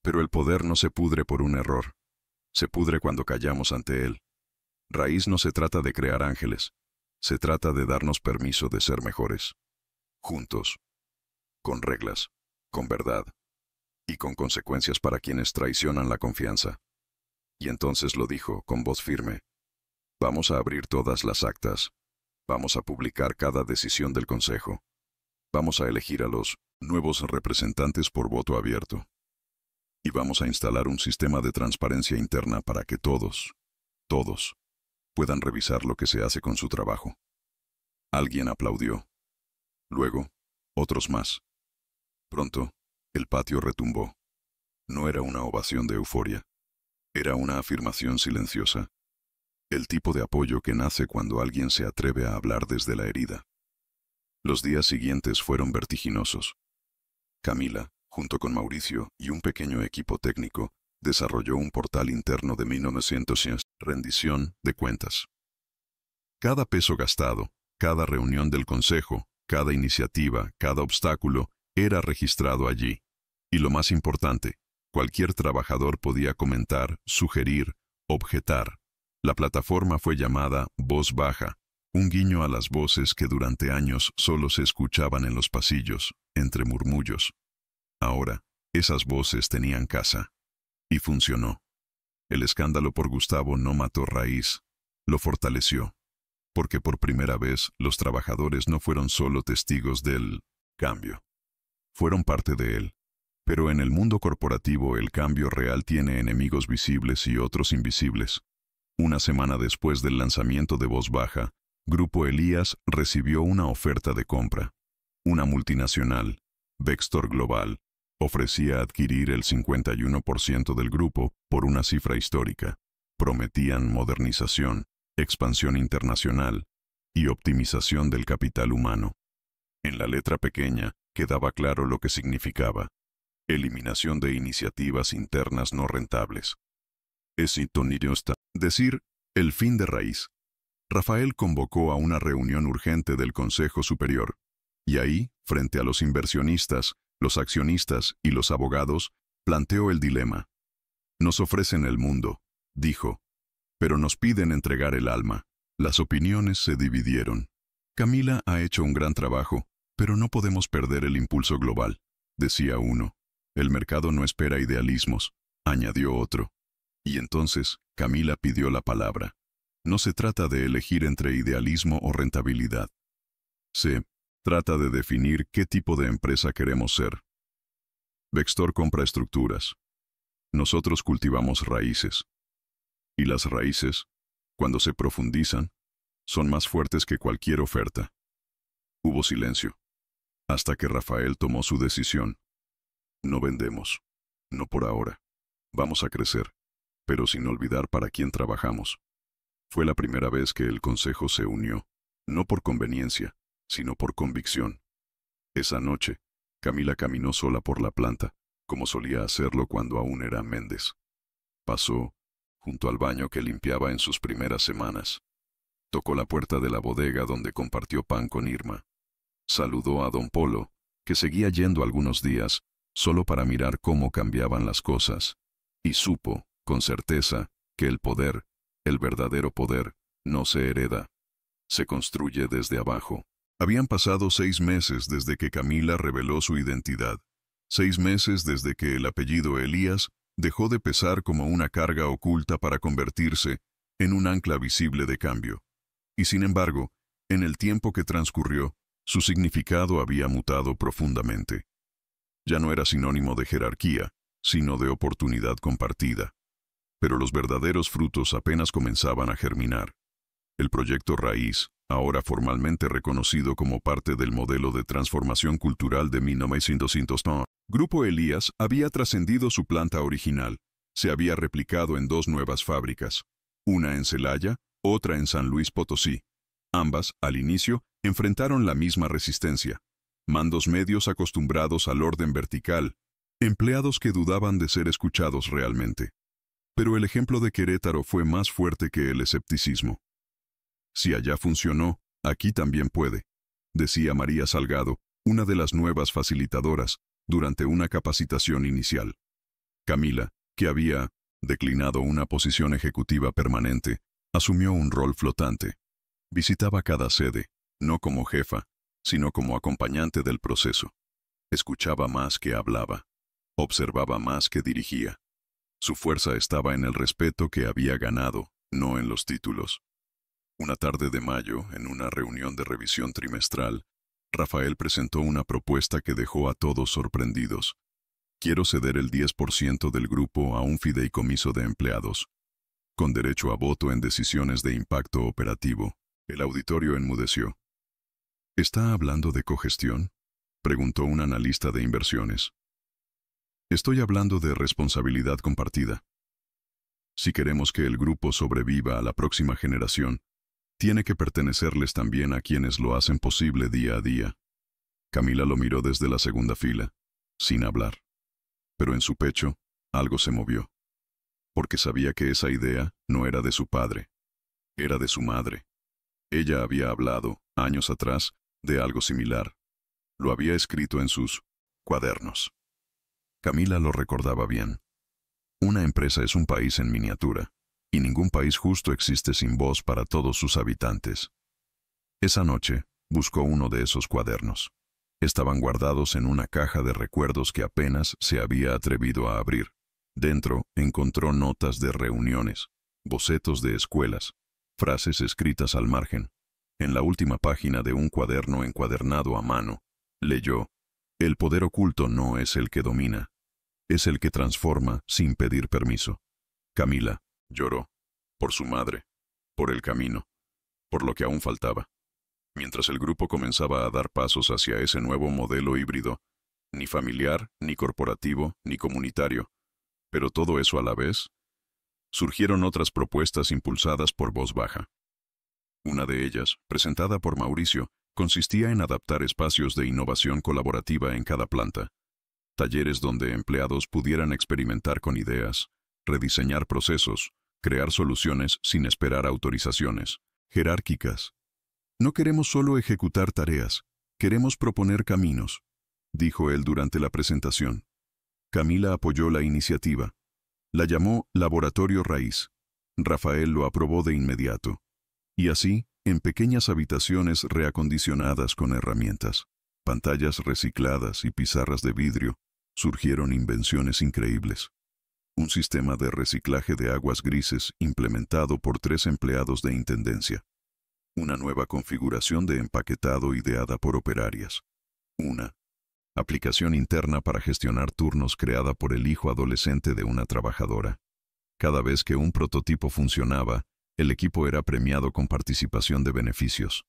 Speaker 1: Pero el poder no se pudre por un error. Se pudre cuando callamos ante él. Raíz no se trata de crear ángeles. Se trata de darnos permiso de ser mejores. Juntos. Con reglas. Con verdad. Y con consecuencias para quienes traicionan la confianza. Y entonces lo dijo con voz firme. Vamos a abrir todas las actas. Vamos a publicar cada decisión del Consejo. Vamos a elegir a los nuevos representantes por voto abierto. Y vamos a instalar un sistema de transparencia interna para que todos, puedan revisar lo que se hace con su trabajo. Alguien aplaudió. Luego, otros más. Pronto, el patio retumbó. No era una ovación de euforia. Era una afirmación silenciosa. El tipo de apoyo que nace cuando alguien se atreve a hablar desde la herida. Los días siguientes fueron vertiginosos. Camila, junto con Mauricio y un pequeño equipo técnico, desarrolló un portal interno de 1900, rendición de cuentas. Cada peso gastado, cada reunión del consejo, cada iniciativa, cada obstáculo, era registrado allí. Y lo más importante, cualquier trabajador podía comentar, sugerir, objetar. La plataforma fue llamada Voz Baja, un guiño a las voces que durante años solo se escuchaban en los pasillos, entre murmullos. Ahora, esas voces tenían casa. Y funcionó. El escándalo por Gustavo no mató Raíz, lo fortaleció. Porque por primera vez los trabajadores no fueron solo testigos del cambio. Fueron parte de él. Pero en el mundo corporativo el cambio real tiene enemigos visibles y otros invisibles. Una semana después del lanzamiento de Voz Baja, Grupo Elías recibió una oferta de compra. Una multinacional, Vextor Global, ofrecía adquirir el 51% del grupo por una cifra histórica. Prometían modernización, expansión internacional y optimización del capital humano. En la letra pequeña quedaba claro lo que significaba. Eliminación de iniciativas internas no rentables. Es decir, el fin de Raíz. Rafael convocó a una reunión urgente del Consejo Superior, y ahí, frente a los inversionistas, los accionistas y los abogados, planteó el dilema. Nos ofrecen el mundo, dijo, pero nos piden entregar el alma. Las opiniones se dividieron. Camila ha hecho un gran trabajo, pero no podemos perder el impulso global, decía uno. El mercado no espera idealismos, añadió otro. Y entonces, Camila pidió la palabra. No se trata de elegir entre idealismo o rentabilidad. Se trata de definir qué tipo de empresa queremos ser. Vextor compra estructuras. Nosotros cultivamos raíces. Y las raíces, cuando se profundizan, son más fuertes que cualquier oferta. Hubo silencio, hasta que Rafael tomó su decisión. No vendemos, no por ahora. Vamos a crecer, pero sin olvidar para quién trabajamos. Fue la primera vez que el consejo se unió, no por conveniencia, sino por convicción. Esa noche, Camila caminó sola por la planta, como solía hacerlo cuando aún era Méndez. Pasó junto al baño que limpiaba en sus primeras semanas. Tocó la puerta de la bodega donde compartió pan con Irma. Saludó a don Polo, que seguía yendo algunos días, solo para mirar cómo cambiaban las cosas, y supo, con certeza, que el poder, el verdadero poder, no se hereda. Se construye desde abajo. Habían pasado 6 meses desde que Camila reveló su identidad. 6 meses desde que el apellido Elías dejó de pesar como una carga oculta para convertirse en un ancla visible de cambio. Y sin embargo, en el tiempo que transcurrió, su significado había mutado profundamente. Ya no era sinónimo de jerarquía, sino de oportunidad compartida. Pero los verdaderos frutos apenas comenzaban a germinar. El proyecto Raíz, ahora formalmente reconocido como parte del modelo de transformación cultural de 1900, Grupo Elías había trascendido su planta original. Se había replicado en 2 nuevas fábricas, una en Celaya, otra en San Luis Potosí. Ambas, al inicio, enfrentaron la misma resistencia. Mandos medios acostumbrados al orden vertical, empleados que dudaban de ser escuchados realmente. Pero el ejemplo de Querétaro fue más fuerte que el escepticismo. Si allá funcionó, aquí también puede, decía María Salgado, una de las nuevas facilitadoras, durante una capacitación inicial. Camila, que había declinado una posición ejecutiva permanente, asumió un rol flotante. Visitaba cada sede, no como jefa, sino como acompañante del proceso. Escuchaba más que hablaba. Observaba más que dirigía. Su fuerza estaba en el respeto que había ganado, no en los títulos. Una tarde de mayo, en una reunión de revisión trimestral, Rafael presentó una propuesta que dejó a todos sorprendidos. Quiero ceder el 10% del grupo a un fideicomiso de empleados, con derecho a voto en decisiones de impacto operativo. El auditorio enmudeció. ¿Está hablando de cogestión?, preguntó un analista de inversiones. Estoy hablando de responsabilidad compartida. Si queremos que el grupo sobreviva a la próxima generación, tiene que pertenecerles también a quienes lo hacen posible día a día. Camila lo miró desde la segunda fila, sin hablar. Pero en su pecho, algo se movió. Porque sabía que esa idea no era de su padre, era de su madre. Ella había hablado, años atrás, de algo similar. Lo había escrito en sus cuadernos. Camila lo recordaba bien. Una empresa es un país en miniatura, y ningún país justo existe sin voz para todos sus habitantes. Esa noche, buscó uno de esos cuadernos. Estaban guardados en una caja de recuerdos que apenas se había atrevido a abrir. Dentro encontró notas de reuniones, bocetos de escuelas, frases escritas al margen. En la última página de un cuaderno encuadernado a mano, leyó: «El poder oculto no es el que domina, es el que transforma sin pedir permiso». Camila lloró, por su madre, por el camino, por lo que aún faltaba. Mientras el grupo comenzaba a dar pasos hacia ese nuevo modelo híbrido, ni familiar, ni corporativo, ni comunitario, pero todo eso a la vez, surgieron otras propuestas impulsadas por voz baja. Una de ellas, presentada por Mauricio, consistía en adaptar espacios de innovación colaborativa en cada planta. Talleres donde empleados pudieran experimentar con ideas, rediseñar procesos, crear soluciones sin esperar autorizaciones. jerárquicas. No queremos solo ejecutar tareas, queremos proponer caminos, dijo él durante la presentación. Camila apoyó la iniciativa. La llamó Laboratorio Raíz. Rafael lo aprobó de inmediato. Y así, en pequeñas habitaciones reacondicionadas con herramientas, pantallas recicladas y pizarras de vidrio, surgieron invenciones increíbles. Un sistema de reciclaje de aguas grises implementado por 3 empleados de intendencia. Una nueva configuración de empaquetado ideada por operarias. Una aplicación interna para gestionar turnos creada por el hijo adolescente de una trabajadora. Cada vez que un prototipo funcionaba, el equipo era premiado con participación de beneficios.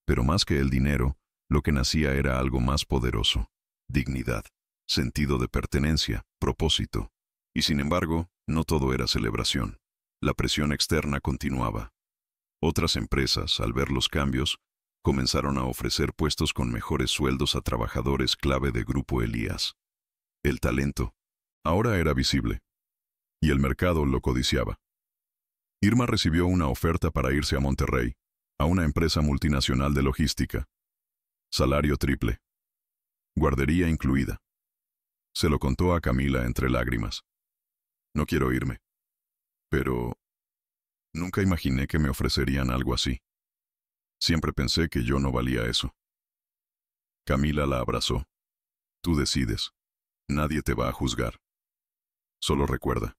Speaker 1: Pero más que el dinero, lo que nacía era algo más poderoso: dignidad, sentido de pertenencia, propósito. Y sin embargo, no todo era celebración. La presión externa continuaba. Otras empresas, al ver los cambios, comenzaron a ofrecer puestos con mejores sueldos a trabajadores clave de Grupo Elías. El talento ahora era visible, y el mercado lo codiciaba. Irma recibió una oferta para irse a Monterrey, a una empresa multinacional de logística. Salario triple. Guardería incluida. Se lo contó a Camila entre lágrimas. No quiero irme. Pero nunca imaginé que me ofrecerían algo así. Siempre pensé que yo no valía eso. Camila la abrazó. Tú decides. Nadie te va a juzgar. Solo recuerda.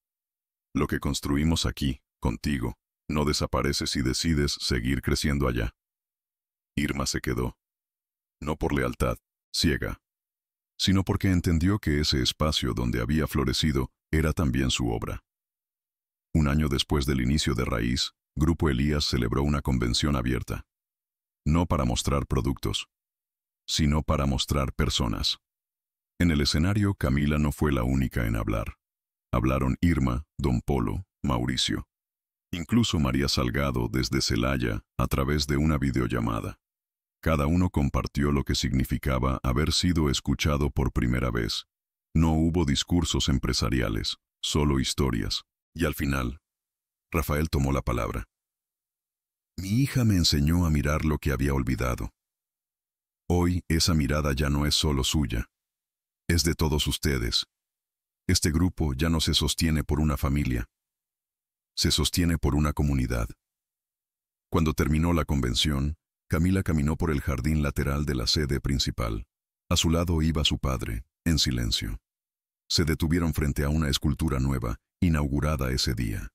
Speaker 1: Lo que construimos aquí, contigo, no desaparece si decides seguir creciendo allá. Irma se quedó. No por lealtad, ciega, sino porque entendió que ese espacio donde había florecido era también su obra. Un año después del inicio de Raíz, Grupo Elías celebró una convención abierta. No para mostrar productos, sino para mostrar personas. En el escenario, Camila no fue la única en hablar. Hablaron Irma, Don Polo, Mauricio. Incluso María Salgado desde Celaya, a través de una videollamada. Cada uno compartió lo que significaba haber sido escuchado por primera vez. No hubo discursos empresariales, solo historias. Y al final, Rafael tomó la palabra. Mi hija me enseñó a mirar lo que había olvidado. Hoy esa mirada ya no es solo suya. Es de todos ustedes. Este grupo ya no se sostiene por una familia. Se sostiene por una comunidad. Cuando terminó la convención, Camila caminó por el jardín lateral de la sede principal. A su lado iba su padre, en silencio. Se detuvieron frente a una escultura nueva, inaugurada ese día.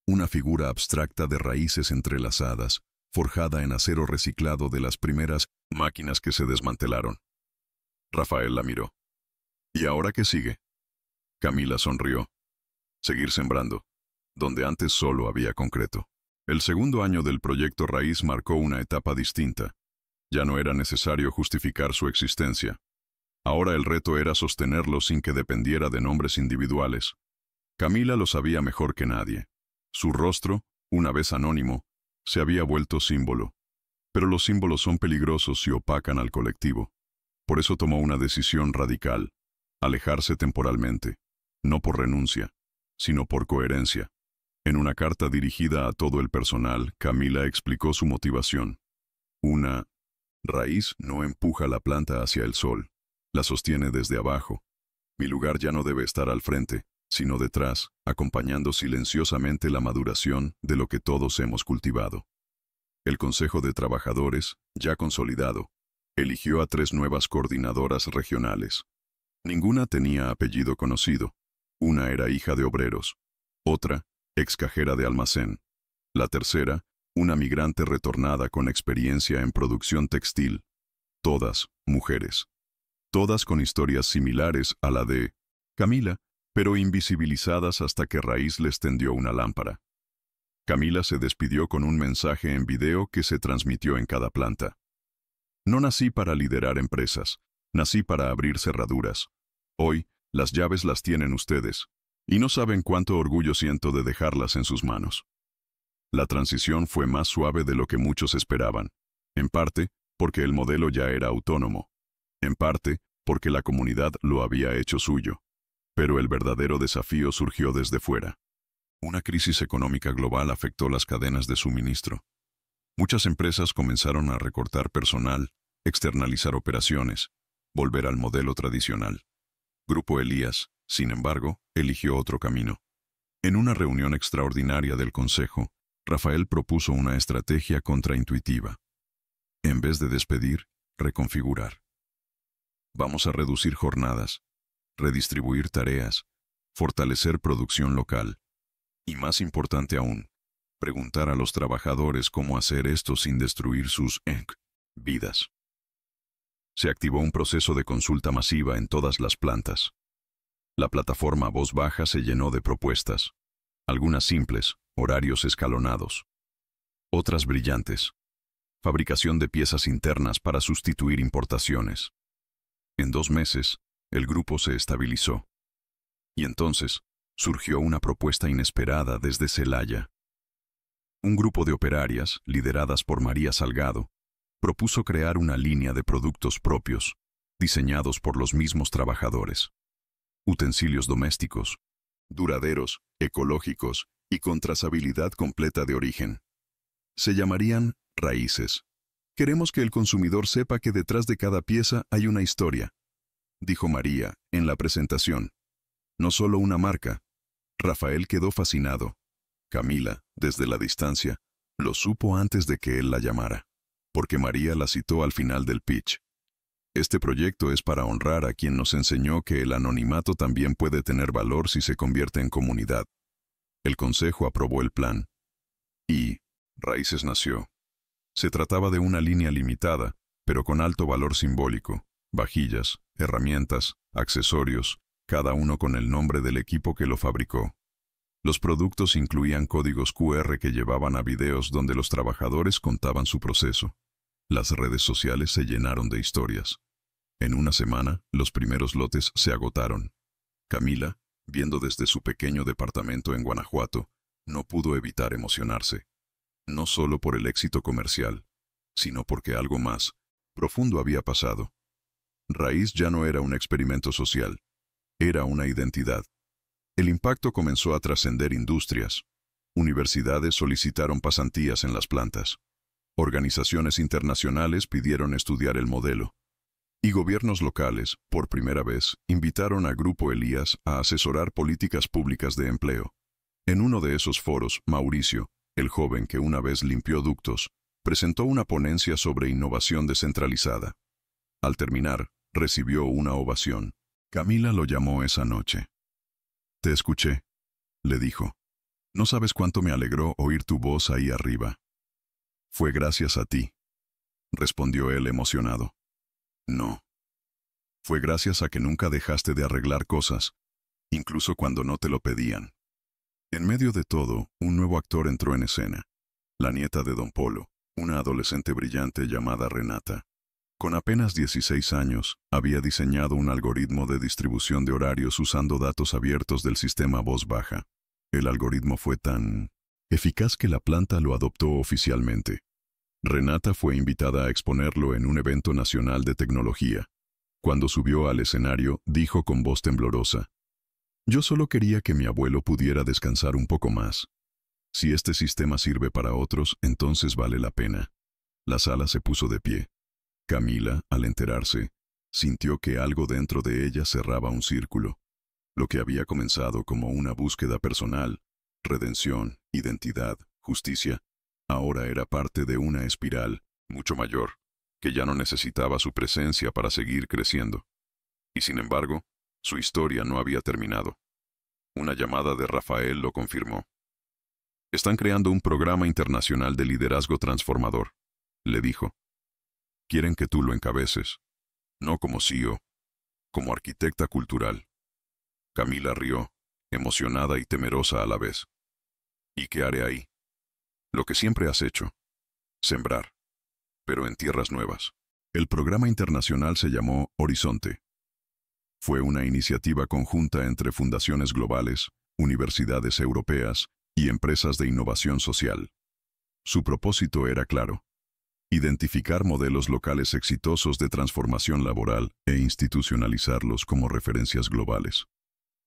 Speaker 1: Una figura abstracta de raíces entrelazadas, forjada en acero reciclado de las primeras máquinas que se desmantelaron. Rafael la miró. ¿Y ahora qué sigue? Camila sonrió. Seguir sembrando, donde antes solo había concreto. El segundo año del proyecto Raíz marcó una etapa distinta. Ya no era necesario justificar su existencia. Ahora el reto era sostenerlo sin que dependiera de nombres individuales. Camila lo sabía mejor que nadie. Su rostro, una vez anónimo, se había vuelto símbolo. Pero los símbolos son peligrosos y opacan al colectivo. Por eso tomó una decisión radical: alejarse temporalmente, no por renuncia, sino por coherencia. En una carta dirigida a todo el personal, Camila explicó su motivación. Una raíz no empuja la planta hacia el sol, la sostiene desde abajo. Mi lugar ya no debe estar al frente, sino detrás, acompañando silenciosamente la maduración de lo que todos hemos cultivado. El Consejo de Trabajadores, ya consolidado, eligió a 3 nuevas coordinadoras regionales. Ninguna tenía apellido conocido. Una era hija de obreros. Otra, ex cajera de almacén. La tercera, una migrante retornada con experiencia en producción textil. Todas mujeres. Todas con historias similares a la de Camila, pero invisibilizadas hasta que Raíz les tendió una lámpara. Camila se despidió con un mensaje en video que se transmitió en cada planta. No nací para liderar empresas, nací para abrir cerraduras. Hoy, las llaves las tienen ustedes, y no saben cuánto orgullo siento de dejarlas en sus manos. La transición fue más suave de lo que muchos esperaban, en parte porque el modelo ya era autónomo, en parte porque la comunidad lo había hecho suyo. Pero el verdadero desafío surgió desde fuera. Una crisis económica global afectó las cadenas de suministro. Muchas empresas comenzaron a recortar personal, externalizar operaciones, volver al modelo tradicional. Grupo Elías, sin embargo, eligió otro camino. En una reunión extraordinaria del Consejo, Rafael propuso una estrategia contraintuitiva. En vez de despedir, reconfigurar. Vamos a reducir jornadas, redistribuir tareas, fortalecer producción local. Y más importante aún, preguntar a los trabajadores cómo hacer esto sin destruir sus vidas. Se activó un proceso de consulta masiva en todas las plantas. La plataforma Voz Baja se llenó de propuestas. Algunas simples, horarios escalonados. Otras brillantes. Fabricación de piezas internas para sustituir importaciones. En 2 meses, el grupo se estabilizó. Y entonces, surgió una propuesta inesperada desde Celaya. Un grupo de operarias, lideradas por María Salgado, propuso crear una línea de productos propios, diseñados por los mismos trabajadores. Utensilios domésticos, duraderos, ecológicos y con trazabilidad completa de origen. Se llamarían Raíces. Queremos que el consumidor sepa que detrás de cada pieza hay una historia, dijo María en la presentación. No solo una marca. Rafael quedó fascinado. Camila, desde la distancia, lo supo antes de que él la llamara, porque María la citó al final del pitch. Este proyecto es para honrar a quien nos enseñó que el anonimato también puede tener valor si se convierte en comunidad. El consejo aprobó el plan. Y Raíces nació. Se trataba de una línea limitada, pero con alto valor simbólico. Vajillas, herramientas, accesorios, cada uno con el nombre del equipo que lo fabricó. Los productos incluían códigos QR que llevaban a videos donde los trabajadores contaban su proceso. Las redes sociales se llenaron de historias. En una semana, los primeros lotes se agotaron. Camila, viendo desde su pequeño departamento en Guanajuato, no pudo evitar emocionarse. No solo por el éxito comercial, sino porque algo más profundo había pasado. Raíz ya no era un experimento social, era una identidad. El impacto comenzó a trascender industrias. Universidades solicitaron pasantías en las plantas. Organizaciones internacionales pidieron estudiar el modelo. Y gobiernos locales, por primera vez, invitaron a Grupo Elías a asesorar políticas públicas de empleo. En uno de esos foros, Mauricio, el joven que una vez limpió ductos, presentó una ponencia sobre innovación descentralizada. Al terminar, recibió una ovación. Camila lo llamó esa noche. «Te escuché», le dijo. «No sabes cuánto me alegró oír tu voz ahí arriba». «Fue gracias a ti», respondió él emocionado. «No. Fue gracias a que nunca dejaste de arreglar cosas, incluso cuando no te lo pedían». En medio de todo, un nuevo actor entró en escena. La nieta de Don Polo, una adolescente brillante llamada Renata. Con apenas 16 años, había diseñado un algoritmo de distribución de horarios usando datos abiertos del sistema Voz Baja. El algoritmo fue tan eficaz que la planta lo adoptó oficialmente. Renata fue invitada a exponerlo en un evento nacional de tecnología. Cuando subió al escenario, dijo con voz temblorosa: «Yo solo quería que mi abuelo pudiera descansar un poco más. Si este sistema sirve para otros, entonces vale la pena». La sala se puso de pie. Camila, al enterarse, sintió que algo dentro de ella cerraba un círculo. Lo que había comenzado como una búsqueda personal, redención, identidad, justicia, ahora era parte de una espiral mucho mayor, que ya no necesitaba su presencia para seguir creciendo. Y sin embargo, su historia no había terminado. Una llamada de Rafael lo confirmó. «Están creando un programa internacional de liderazgo transformador», le dijo. «Quieren que tú lo encabeces, no como CEO, como arquitecta cultural». Camila rió, emocionada y temerosa a la vez. «¿Y qué haré ahí?» «Lo que siempre has hecho, sembrar, pero en tierras nuevas». El programa internacional se llamó Horizonte. Fue una iniciativa conjunta entre fundaciones globales, universidades europeas y empresas de innovación social. Su propósito era claro: identificar modelos locales exitosos de transformación laboral e institucionalizarlos como referencias globales.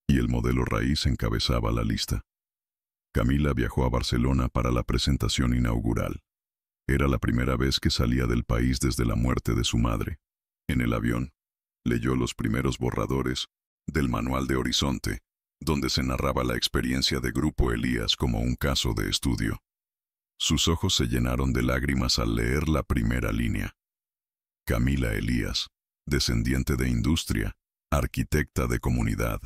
Speaker 1: Y el modelo Raíz encabezaba la lista. Camila viajó a Barcelona para la presentación inaugural. Era la primera vez que salía del país desde la muerte de su madre. En el avión, leyó los primeros borradores del Manual de Horizonte, donde se narraba la experiencia de Grupo Elías como un caso de estudio. Sus ojos se llenaron de lágrimas al leer la primera línea. Camila Elías, descendiente de industria, arquitecta de comunidad.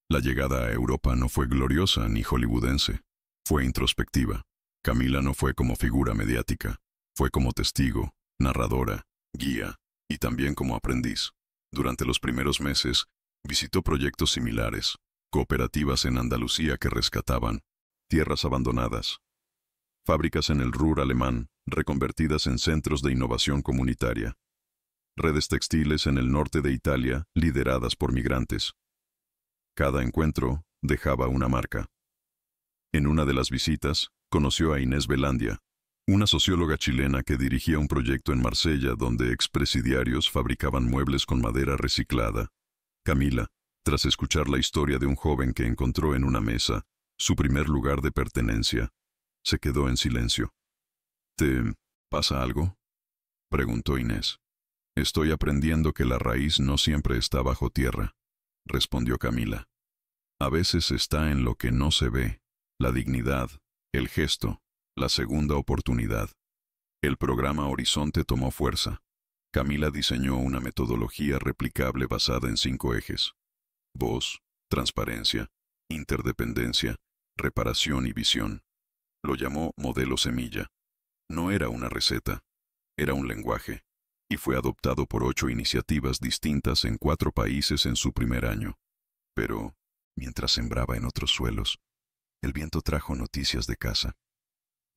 Speaker 1: La llegada a Europa no fue gloriosa ni hollywoodense, fue introspectiva. Camila no fue como figura mediática, fue como testigo, narradora, guía y también como aprendiz. Durante los primeros meses, visitó proyectos similares, cooperativas en Andalucía que rescataban tierras abandonadas, fábricas en el Ruhr alemán reconvertidas en centros de innovación comunitaria, redes textiles en el norte de Italia lideradas por migrantes. Cada encuentro dejaba una marca. En una de las visitas, conoció a Inés Belandia, una socióloga chilena que dirigía un proyecto en Marsella donde expresidiarios fabricaban muebles con madera reciclada. Camila, tras escuchar la historia de un joven que encontró en una mesa su primer lugar de pertenencia, se quedó en silencio. ¿Te pasa algo?, preguntó Inés. Estoy aprendiendo que la raíz no siempre está bajo tierra, respondió Camila. A veces está en lo que no se ve, la dignidad, el gesto, la segunda oportunidad. El programa Horizonte tomó fuerza. Camila diseñó una metodología replicable basada en 5 ejes: voz, transparencia, interdependencia, reparación y visión. Lo llamó Modelo Semilla. No era una receta, era un lenguaje, y fue adoptado por 8 iniciativas distintas en 4 países en su primer año. Pero, mientras sembraba en otros suelos, el viento trajo noticias de casa.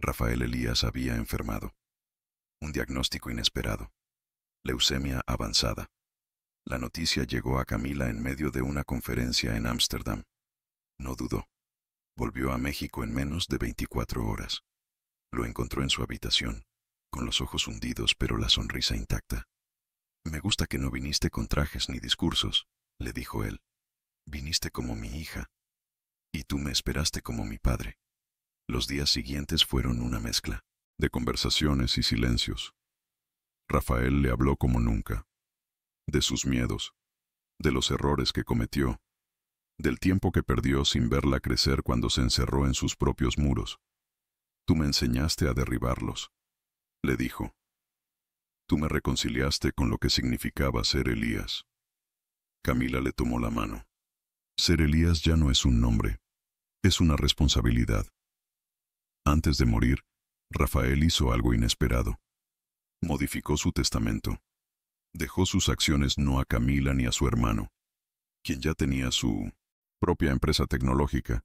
Speaker 1: Rafael Elías había enfermado. Un diagnóstico inesperado: leucemia avanzada. La noticia llegó a Camila en medio de una conferencia en Ámsterdam. No dudó. Volvió a México en menos de 24 horas. Lo encontró en su habitación, con los ojos hundidos pero la sonrisa intacta. Me gusta que no viniste con trajes ni discursos, le dijo él. Viniste como mi hija. Y tú me esperaste como mi padre. Los días siguientes fueron una mezcla de conversaciones y silencios. Rafael le habló como nunca, de sus miedos, de los errores que cometió, del tiempo que perdió sin verla crecer cuando se encerró en sus propios muros. Tú me enseñaste a derribarlos, le dijo. Tú me reconciliaste con lo que significaba ser Elías. Camila le tomó la mano. Ser Elías ya no es un nombre, es una responsabilidad. Antes de morir, Rafael hizo algo inesperado. Modificó su testamento. Dejó sus acciones no a Camila ni a su hermano, quien ya tenía su propia empresa tecnológica,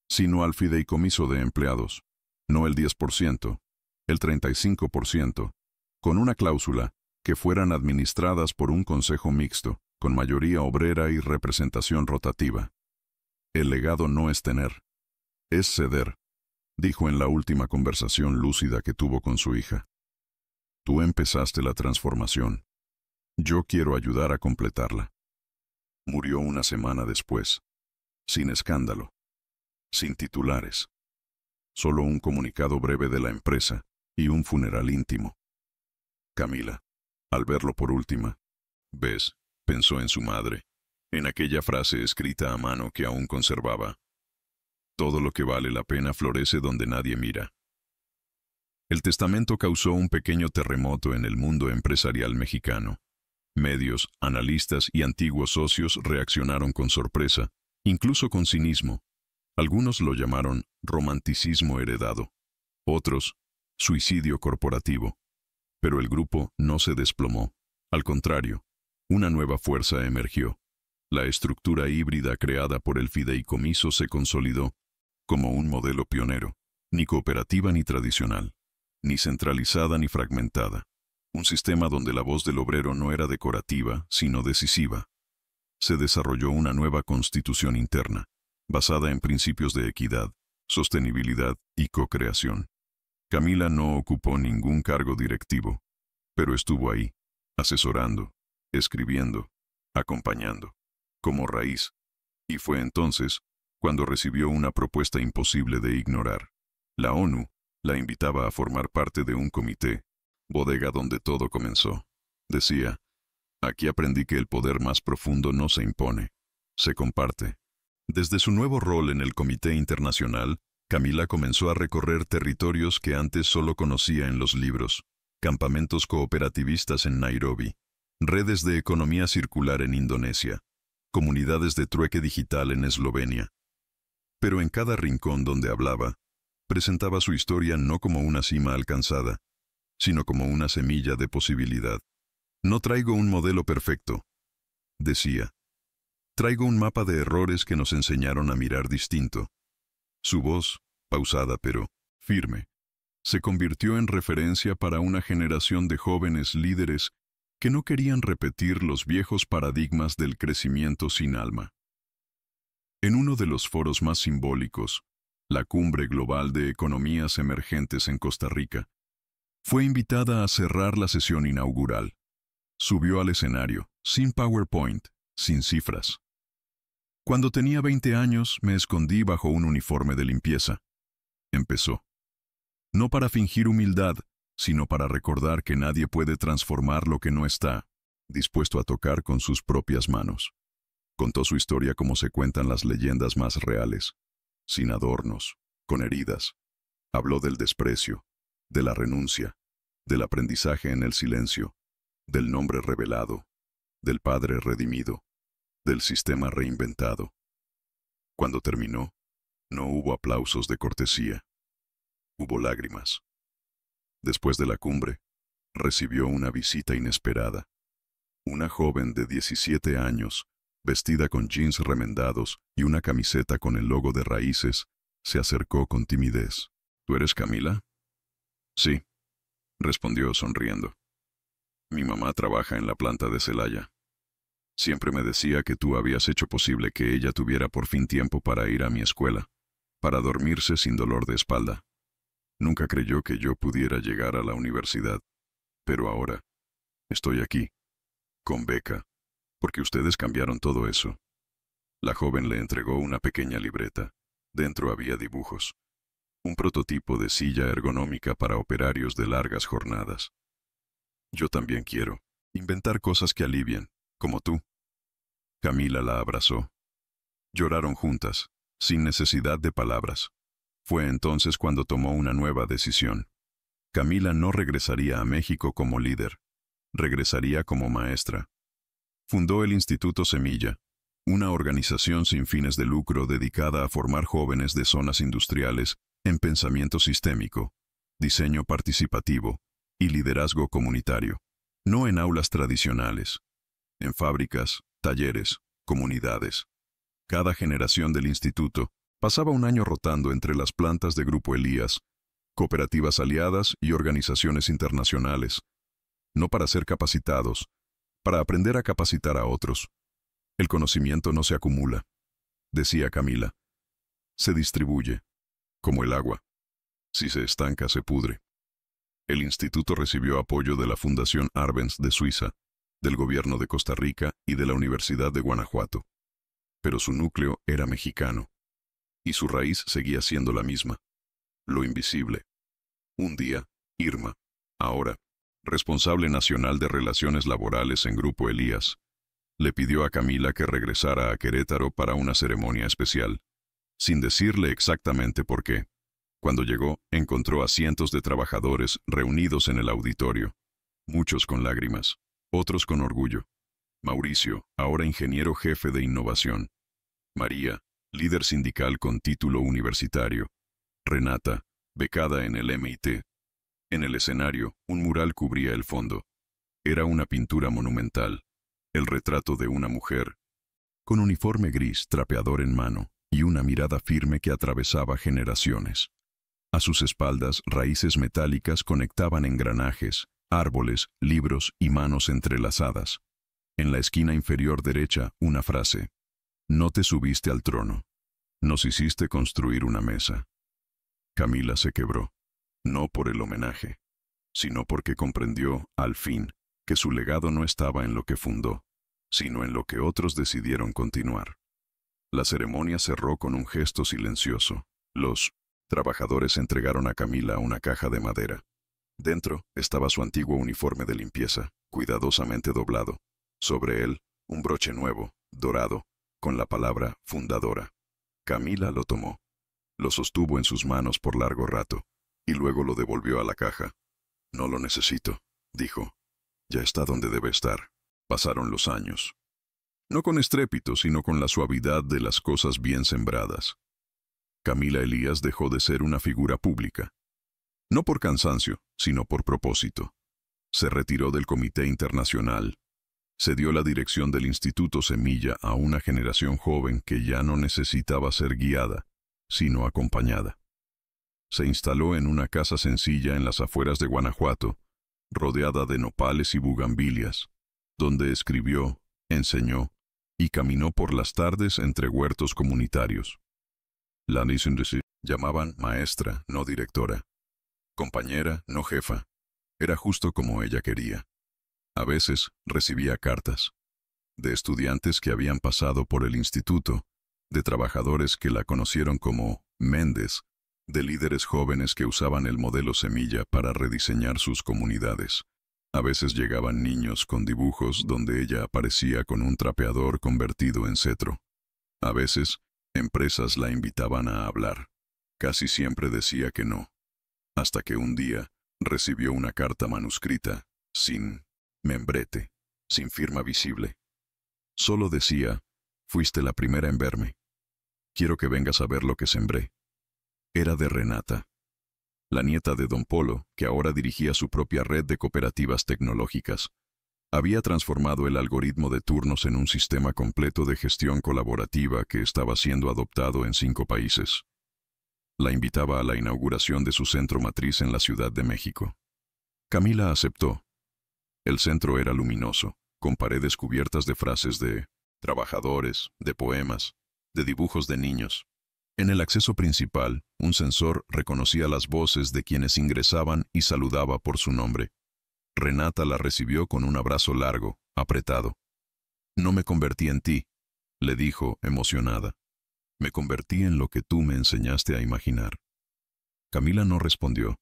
Speaker 1: sino al fideicomiso de empleados, no el 10%, el 35%, con una cláusula que fueran administradas por un consejo mixto, con mayoría obrera y representación rotativa. El legado no es tener, es ceder, dijo en la última conversación lúcida que tuvo con su hija. Tú empezaste la transformación. Yo quiero ayudar a completarla. Murió una semana después, sin escándalo, sin titulares. Solo un comunicado breve de la empresa y un funeral íntimo. Camila, al verlo por última vez, pensó en su madre, en aquella frase escrita a mano que aún conservaba. Todo lo que vale la pena florece donde nadie mira. El testamento causó un pequeño terremoto en el mundo empresarial mexicano. Medios, analistas y antiguos socios reaccionaron con sorpresa, incluso con cinismo. Algunos lo llamaron romanticismo heredado, otros suicidio corporativo. Pero el grupo no se desplomó. Al contrario, una nueva fuerza emergió. La estructura híbrida creada por el fideicomiso se consolidó como un modelo pionero, ni cooperativa ni tradicional, ni centralizada ni fragmentada. Un sistema donde la voz del obrero no era decorativa, sino decisiva. Se desarrolló una nueva constitución interna, basada en principios de equidad, sostenibilidad y co-creación. Camila no ocupó ningún cargo directivo, pero estuvo ahí, asesorando, escribiendo, acompañando, como raíz. Y fue entonces cuando recibió una propuesta imposible de ignorar. La ONU La invitaba a formar parte de un comité, bodega donde todo comenzó. Decía, aquí aprendí que el poder más profundo no se impone, se comparte. Desde su nuevo rol en el Comité Internacional, Camila comenzó a recorrer territorios que antes solo conocía en los libros, campamentos cooperativistas en Nairobi, redes de economía circular en Indonesia, comunidades de trueque digital en Eslovenia. Pero en cada rincón donde hablaba, presentaba su historia no como una cima alcanzada, sino como una semilla de posibilidad. No traigo un modelo perfecto, decía. Traigo un mapa de errores que nos enseñaron a mirar distinto. Su voz, pausada pero firme, se convirtió en referencia para una generación de jóvenes líderes que no querían repetir los viejos paradigmas del crecimiento sin alma. En uno de los foros más simbólicos, la Cumbre Global de Economías Emergentes en Costa Rica, fue invitada a cerrar la sesión inaugural. Subió al escenario, sin PowerPoint, sin cifras. Cuando tenía 20 años, me escondí bajo un uniforme de limpieza. Empezó. No para fingir humildad, sino para recordar que nadie puede transformar lo que no está dispuesto a tocar con sus propias manos. Contó su historia como se cuentan las leyendas más reales, sin adornos, con heridas. Habló del desprecio, de la renuncia, del aprendizaje en el silencio, del nombre revelado, del Padre redimido, del sistema reinventado. Cuando terminó, no hubo aplausos de cortesía. Hubo lágrimas. Después de la cumbre, recibió una visita inesperada. Una joven de 17 años, vestida con jeans remendados y una camiseta con el logo de Raíces, se acercó con timidez. ¿Tú eres Camila? Sí, respondió sonriendo. Mi mamá trabaja en la planta de Celaya. Siempre me decía que tú habías hecho posible que ella tuviera por fin tiempo para ir a mi escuela, para dormirse sin dolor de espalda. Nunca creyó que yo pudiera llegar a la universidad, pero ahora estoy aquí, con beca, porque ustedes cambiaron todo eso. La joven le entregó una pequeña libreta. Dentro había dibujos. Un prototipo de silla ergonómica para operarios de largas jornadas. Yo también quiero inventar cosas que alivien, como tú. Camila la abrazó. Lloraron juntas, sin necesidad de palabras. Fue entonces cuando tomó una nueva decisión. Camila no regresaría a México como líder, regresaría como maestra. Fundó el Instituto Semilla, una organización sin fines de lucro dedicada a formar jóvenes de zonas industriales en pensamiento sistémico, diseño participativo y liderazgo comunitario. No en aulas tradicionales, en fábricas, talleres, comunidades. Cada generación del instituto pasaba un año rotando entre las plantas de Grupo Elías, cooperativas aliadas y organizaciones internacionales, no para ser capacitados, para aprender a capacitar a otros. El conocimiento no se acumula, decía Camila. Se distribuye, como el agua. Si se estanca, se pudre. El instituto recibió apoyo de la Fundación Arbenz de Suiza, del gobierno de Costa Rica y de la Universidad de Guanajuato. Pero su núcleo era mexicano, y su raíz seguía siendo la misma. Lo invisible. Un día, Irma, ahora, responsable nacional de Relaciones Laborales en Grupo Elías, le pidió a Camila que regresara a Querétaro para una ceremonia especial, sin decirle exactamente por qué. Cuando llegó, encontró a cientos de trabajadores reunidos en el auditorio, muchos con lágrimas, otros con orgullo. Mauricio, ahora ingeniero jefe de innovación. María, líder sindical con título universitario. Renata, becada en el MIT. En el escenario, un mural cubría el fondo. Era una pintura monumental, el retrato de una mujer, con uniforme gris, trapeador en mano, y una mirada firme que atravesaba generaciones. A sus espaldas, raíces metálicas conectaban engranajes, árboles, libros y manos entrelazadas. En la esquina inferior derecha, una frase. No te subiste al trono. Nos hiciste construir una mesa. Camila se quebró, no por el homenaje, sino porque comprendió, al fin, que su legado no estaba en lo que fundó, sino en lo que otros decidieron continuar. La ceremonia cerró con un gesto silencioso. Los Trabajadores entregaron a Camila una caja de madera. Dentro estaba su antiguo uniforme de limpieza, cuidadosamente doblado. Sobre él, un broche nuevo, dorado, con la palabra fundadora. Camila lo tomó. Lo sostuvo en sus manos por largo rato, y luego lo devolvió a la caja. No lo necesito, dijo. Ya está donde debe estar. Pasaron los años. No con estrépito, sino con la suavidad de las cosas bien sembradas. Camila Elías dejó de ser una figura pública. No por cansancio, sino por propósito. Se retiró del Comité Internacional. Se dio la dirección del Instituto Semilla a una generación joven que ya no necesitaba ser guiada, sino acompañada. Se instaló en una casa sencilla en las afueras de Guanajuato, rodeada de nopales y bugambilias, donde escribió, enseñó y caminó por las tardes entre huertos comunitarios. La llamaban maestra, no directora. Compañera, no jefa. Era justo como ella quería. A veces recibía cartas de estudiantes que habían pasado por el instituto, de trabajadores que la conocieron como Méndez, de líderes jóvenes que usaban el modelo Semilla para rediseñar sus comunidades. A veces llegaban niños con dibujos donde ella aparecía con un trapeador convertido en cetro. A veces, empresas la invitaban a hablar. Casi siempre decía que no. Hasta que un día recibió una carta manuscrita, sin membrete, sin firma visible. Solo decía, fuiste la primera en verme. Quiero que vengas a ver lo que sembré. Era de Renata, la nieta de Don Polo, que ahora dirigía su propia red de cooperativas tecnológicas. Había transformado el algoritmo de turnos en un sistema completo de gestión colaborativa que estaba siendo adoptado en 5 países. La invitaba a la inauguración de su centro matriz en la Ciudad de México. Camila aceptó. El centro era luminoso, con paredes cubiertas de frases de trabajadores, de poemas, de dibujos de niños. En el acceso principal, un sensor reconocía las voces de quienes ingresaban y saludaba por su nombre. Renata la recibió con un abrazo largo, apretado. No me convertí en ti, le dijo, emocionada. Me convertí en lo que tú me enseñaste a imaginar. Camila no respondió.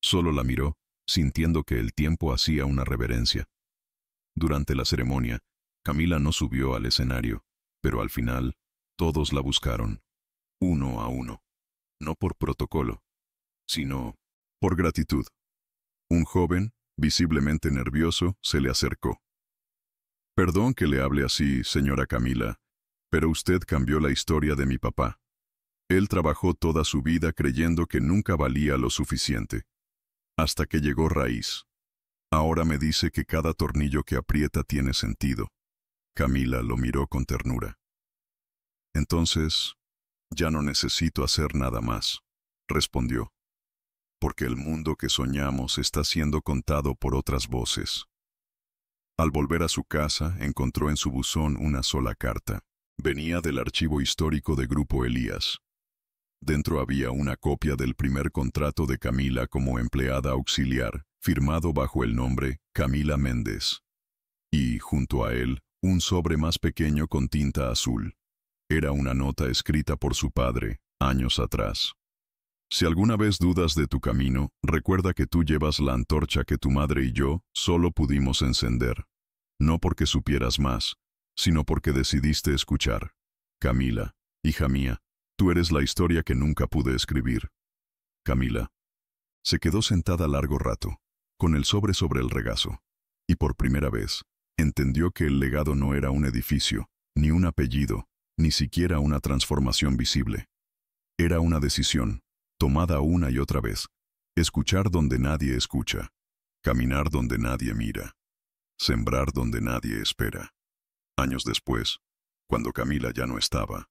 Speaker 1: Solo la miró, sintiendo que el tiempo hacía una reverencia. Durante la ceremonia, Camila no subió al escenario, pero al final, todos la buscaron, uno a uno. No por protocolo, sino por gratitud. Un joven, visiblemente nervioso, se le acercó. Perdón que le hable así, señora Camila, pero usted cambió la historia de mi papá. Él trabajó toda su vida creyendo que nunca valía lo suficiente. Hasta que llegó Raíz. Ahora me dice que cada tornillo que aprieta tiene sentido. Camila lo miró con ternura. Entonces, ya no necesito hacer nada más, respondió. Porque el mundo que soñamos está siendo contado por otras voces. Al volver a su casa, encontró en su buzón una sola carta. Venía del archivo histórico de Grupo Elías. Dentro había una copia del primer contrato de Camila como empleada auxiliar, firmado bajo el nombre Camila Méndez. Y, junto a él, un sobre más pequeño con tinta azul. Era una nota escrita por su padre, años atrás. Si alguna vez dudas de tu camino, recuerda que tú llevas la antorcha que tu madre y yo solo pudimos encender. No porque supieras más, sino porque decidiste escuchar. Camila, hija mía, tú eres la historia que nunca pude escribir. Camila. Se quedó sentada largo rato, con el sobre el regazo, y por primera vez, entendió que el legado no era un edificio, ni un apellido, ni siquiera una transformación visible. Era una decisión, tomada una y otra vez, escuchar donde nadie escucha, caminar donde nadie mira, sembrar donde nadie espera. Años después, cuando Camila ya no estaba,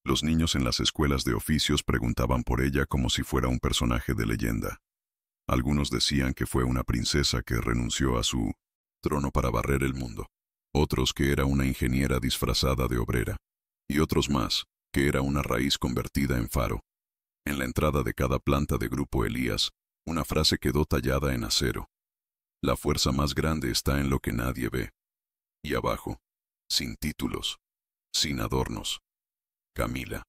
Speaker 1: los niños en las escuelas de oficios preguntaban por ella como si fuera un personaje de leyenda. Algunos decían que fue una princesa que renunció a su trono para barrer el mundo, otros que era una ingeniera disfrazada de obrera, y otros más, que era una raíz convertida en faro. En la entrada de cada planta de Grupo Elías, una frase quedó tallada en acero. La fuerza más grande está en lo que nadie ve. Y abajo, sin títulos, sin adornos, Camila.